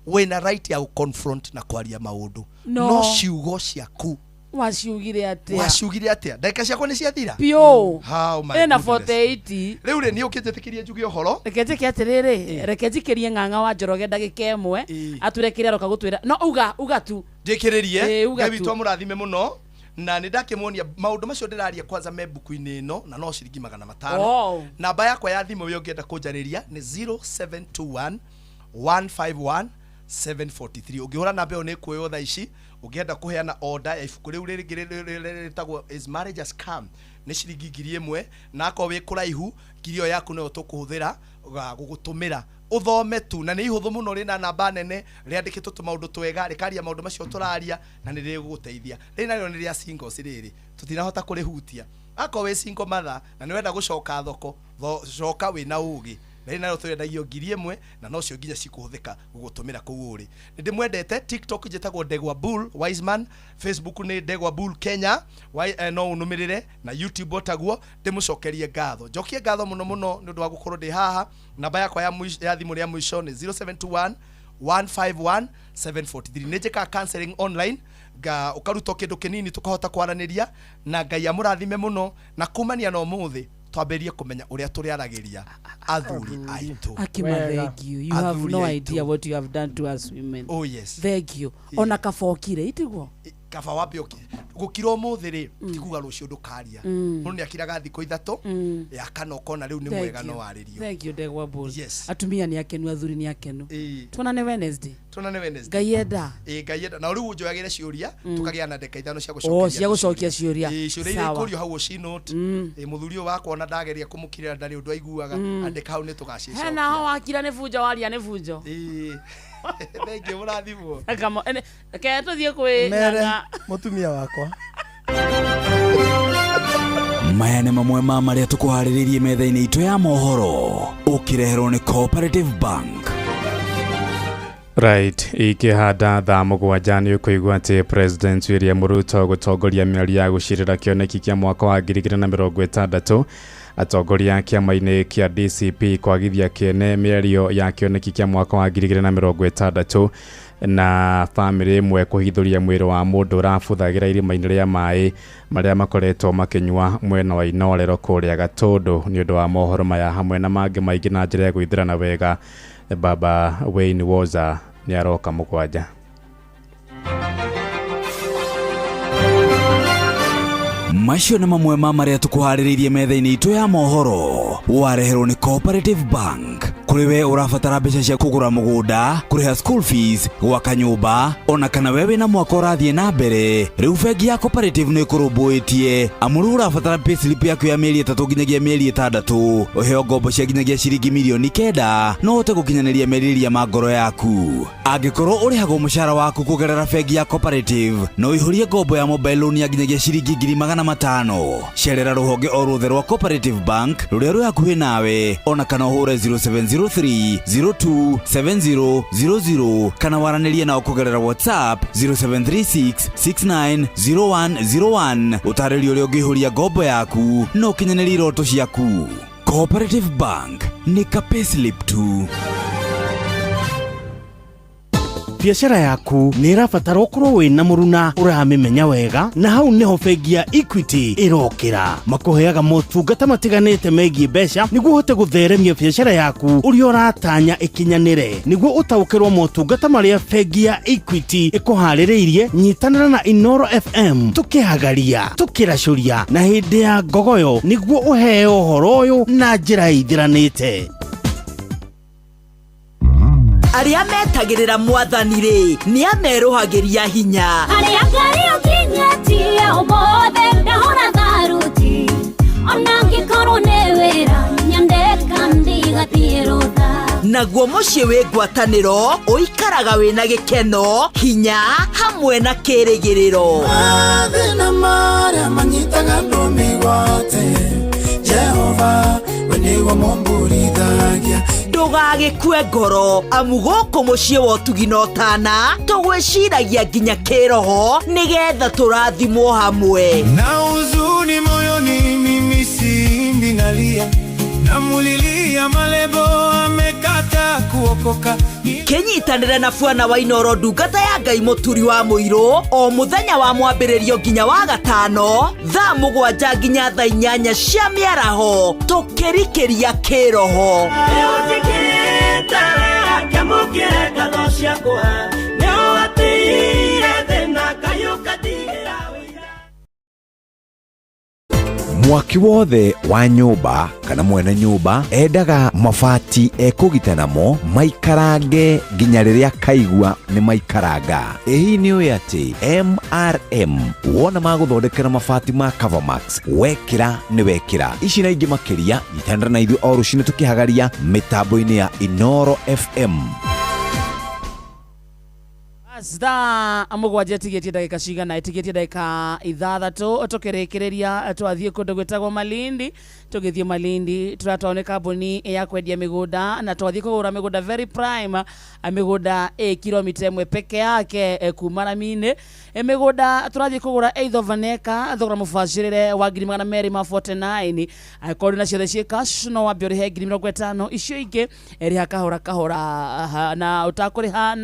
S1: wina right ya confront na kwaria maundu no ciugo ciaku
S2: waciugire
S1: atia ndaka ciakwa ni ciathira
S2: pio
S1: how my
S2: ena 48
S1: riu ri ni ukijetikirie njugi uhoro
S2: reketi atiriri reketi kirie nganga wa Njoroge ndagika emwe aturekire aroka gutwira no uga tu
S1: ndikiririe ngai twa murathime muno na ni ndakimuonia maundu macio ndiraria kwanza me buku-ini ino na no ciringi 500 namba yakwa ya thimu yo ngienda kunjariria ni 0721 151 743 ungihura namba yo ni kuyo tha ici ugienda kuheana order ya ibuku riu ritagwo is marriage has come ni ciringi 1,000 na ko wi kuraihu ngirio yaku no tukuhuthira gugutumira uthome tu na ni ihuthu muno rina namba nene riandikitwo tumaundu twega rikaria maundu macio turaria na ni riguguteithia rina ryo ni ria singles riri tutinahota kurihutia ako we single mother na ni wenda gucoka thoko coka wina ugi na no twendagio 1,000 na no cio nginya cikuhuthika gugutumira kuu uri ndimwendete TikTok njitagwo Ndegwa Bull Wiseman, Facebook ni Ndegwa Bull Kenya no unumirire na YouTube otagwo ndimucokerie ngatho njokie ngatho muno muno ni undu wa gukorwo ndi haha namba yakwa ya thimu ria mwisho ni 0721 151 743 nĩnjĩkaga counseling online ukaruta kĩndũ kĩnini tukahota kwaranĩria na Ngai amũrathime mũno na kumania na ũmũthĩ twambĩrie kũmenya ũrĩa tũrĩaragĩria athuri aitũ.
S2: Akima, thank you. You have no idea what you have done to us women.
S1: Oh yes.
S2: Thank you. Ona kabokire itigwo.
S1: Kaba wambioki gukira ũmũthĩ rĩ tikuga rũciũ ndũkaria. Mũndũ nĩakiraga thikũ ithatũ ya kana ukona rĩu nĩ mwega no warĩrio.
S2: Thank you Ndegwa Boss.
S1: Yes.
S2: Atumia ni akenu athuri ni akenu. Tuonane Wednesday.
S1: Ngai
S2: enda
S1: na rĩu njoyagĩre ciũria tukagĩa na ndeka ithano cia gũcokia.
S2: Cia gũcokia ciũria.
S1: Ciũria ikũrio hau she note. Mũthuri wakwa na ndageria kũmũkirĩra ndarĩ ũndũ aiguaga andĩka hau nĩ tũgacicokia.
S2: Hena ho wakira nĩ bunjo waria nĩ bunjo.
S1: Thank you mũrathimwo.
S2: Kama ke tũthiĩ kwĩ
S3: Mere mũtumia wakwa.
S17: Maya nĩ mamwe ma marĩa tũkũharĩrĩirie metha-inĩ itũ ya mohoro ũkĩreherwo nĩ Cooperative Bank.
S8: Right, ikihanda thaa mũgwanja nĩ ũkũigua atĩ President William Ruto gũtongoria mĩario ya gũcirĩra kĩoneki kĩa mwaka wa 2060 atongoria kĩama-inĩ kĩa DCP kwagithia kĩene mĩario ya kĩoneki kĩa mwaka wa 2060 na family imwe kuhithuria mwĩrĩ wa mũndũ ũrabuthagĩra irima-inĩ rĩa maĩ marĩa makoretwo makĩnyua mwena wa Inorero kũrĩa Gatũndũ nĩ ũndũ wa mohoro maya hamwe na mangĩ maingĩ na njĩra ya gwĩthirana wega. Baba Wayne Woza nĩ aroka mũgwanja.
S17: Macio nĩ mamwe ma marĩa tũkũharĩrĩirie metha-inĩ itũ ya mohoro wareherwo nĩ Cooperative Bank. Kuri we urabatara mbeca cia kugura mugunda, kuriha school fees, gwaka nyumba, ona kana wewe na mwaka ũrathiĩ na mbere, riu bengi ya Cooperative nĩ ĩkũrũmbũĩtie amuru urabatara payslip yaku ya mĩeri 3 nginyagia mĩeri 6 ũheo ngombo cia nginyagia ciringi milioni 9 no ũhote gũkinyanĩria merirĩria ma ngoro yaku. Angĩkorwo ũrĩhagwo mũcara waku kũgerera bengi ya Cooperative no ihũrie ngombo ya mobile loan ya nginyagia ciringi 500,000. Cerera rũhonge o ruothe rwa Cooperative Bank rũrĩa rwĩ hakuhĩ nawe, ona kana ũhũre 0703027000 kana waranĩrie nao kũgerera WhatsApp 0736690101 ũtarĩrio ũrĩa ũngĩihũria ngombo yaku no ũkinyanĩrie iroto ciaku. Cooperative Bank nĩ ka payslip tu.
S6: Biashara yaku nĩ irabatara ũkorwo wĩna mũruna ũramĩmenya wega, na hau nĩho bengi ya Equity ĩrokĩra. Makũheaga motungata matiganĩte megiĩ mbeca nĩguo ũhote gũtheremia biashara yaku ũrĩa ũratanya ĩkinyanĩre. Nĩguo ũtaũkĩrwo motungata marĩa bengi ya Equity ĩkũharĩrĩirie, nyitanĩra na Inoro FM tũkĩhagaria tũkĩracũria na hĩndĩ ya ngogoyo nĩguo ũheo ũhoro ũyũ na njĩra ithiranĩte.
S7: Arĩa metagĩrĩra mwathani rĩ nĩ amerũhagĩria hinya.
S18: Arĩa Ngai ũkinyĩtie ũmũthĩ ndahora tharuti, ona angĩkorwo nĩ wĩra nyandĩka ndigatie rũtha.
S7: Naguo mũciĩ wĩ ngwatanĩro ũikaraga wĩna gĩkeno, hinya hamwe na kĩrĩgĩrĩro.
S19: Mathĩna marĩa manyitaga andũ mĩgwate, Jehova we nĩwe mũmbũrithagia.
S7: Ndũgagĩkue ngoro amu gũkũ mũciĩ wa ũtugi na ũtana tũgwĩciragia nginya kĩroho nĩgetha tũrathimwo hamwe.
S19: Na huzuni moyoni mimi simbi nalia, namulilia malebo amekata kuokoka.
S7: Kenyitanĩre na Bwana wa Inoro ndungata ya Ngai mũturi wa mũirũ o mũthenya wa mwambĩrĩrio nginya wa gatano thaa 7 nginya thaa 8 cia mĩaraho tũkĩrikĩria kĩroho.
S20: Mwaki wothe wa nyũmba kana mwene nyũmba endaga mabati ekũgita namo maikarange nginya rĩrĩa kaigua nĩ maikaranga. Ĩhi nĩ ũĩ atĩ MRM wona magũthondekera mabati ma Covermax wekĩra nĩ wekĩra. Ici na ingĩ makĩria nyitanĩra na ithuĩ o rũciinĩ tũkĩhagaria mĩtambo-inĩ ya Inoro FM.
S2: Star amugwanje tigetie ndagika cigana itigetie ndagika 6 tukirekereria twathie kundu gwetagwo Malindi tugithie Malindi turatone kambuni ya kwendia migunda na twathie kugura migunda very prime migunda kilomita 1 peke yake kuma Ramine migunda turathie kugura either vaneka thogora mubashirire wa 249 akori na ciothe cash no wambia uri he 50 icio ingi eri kahora na utakuriha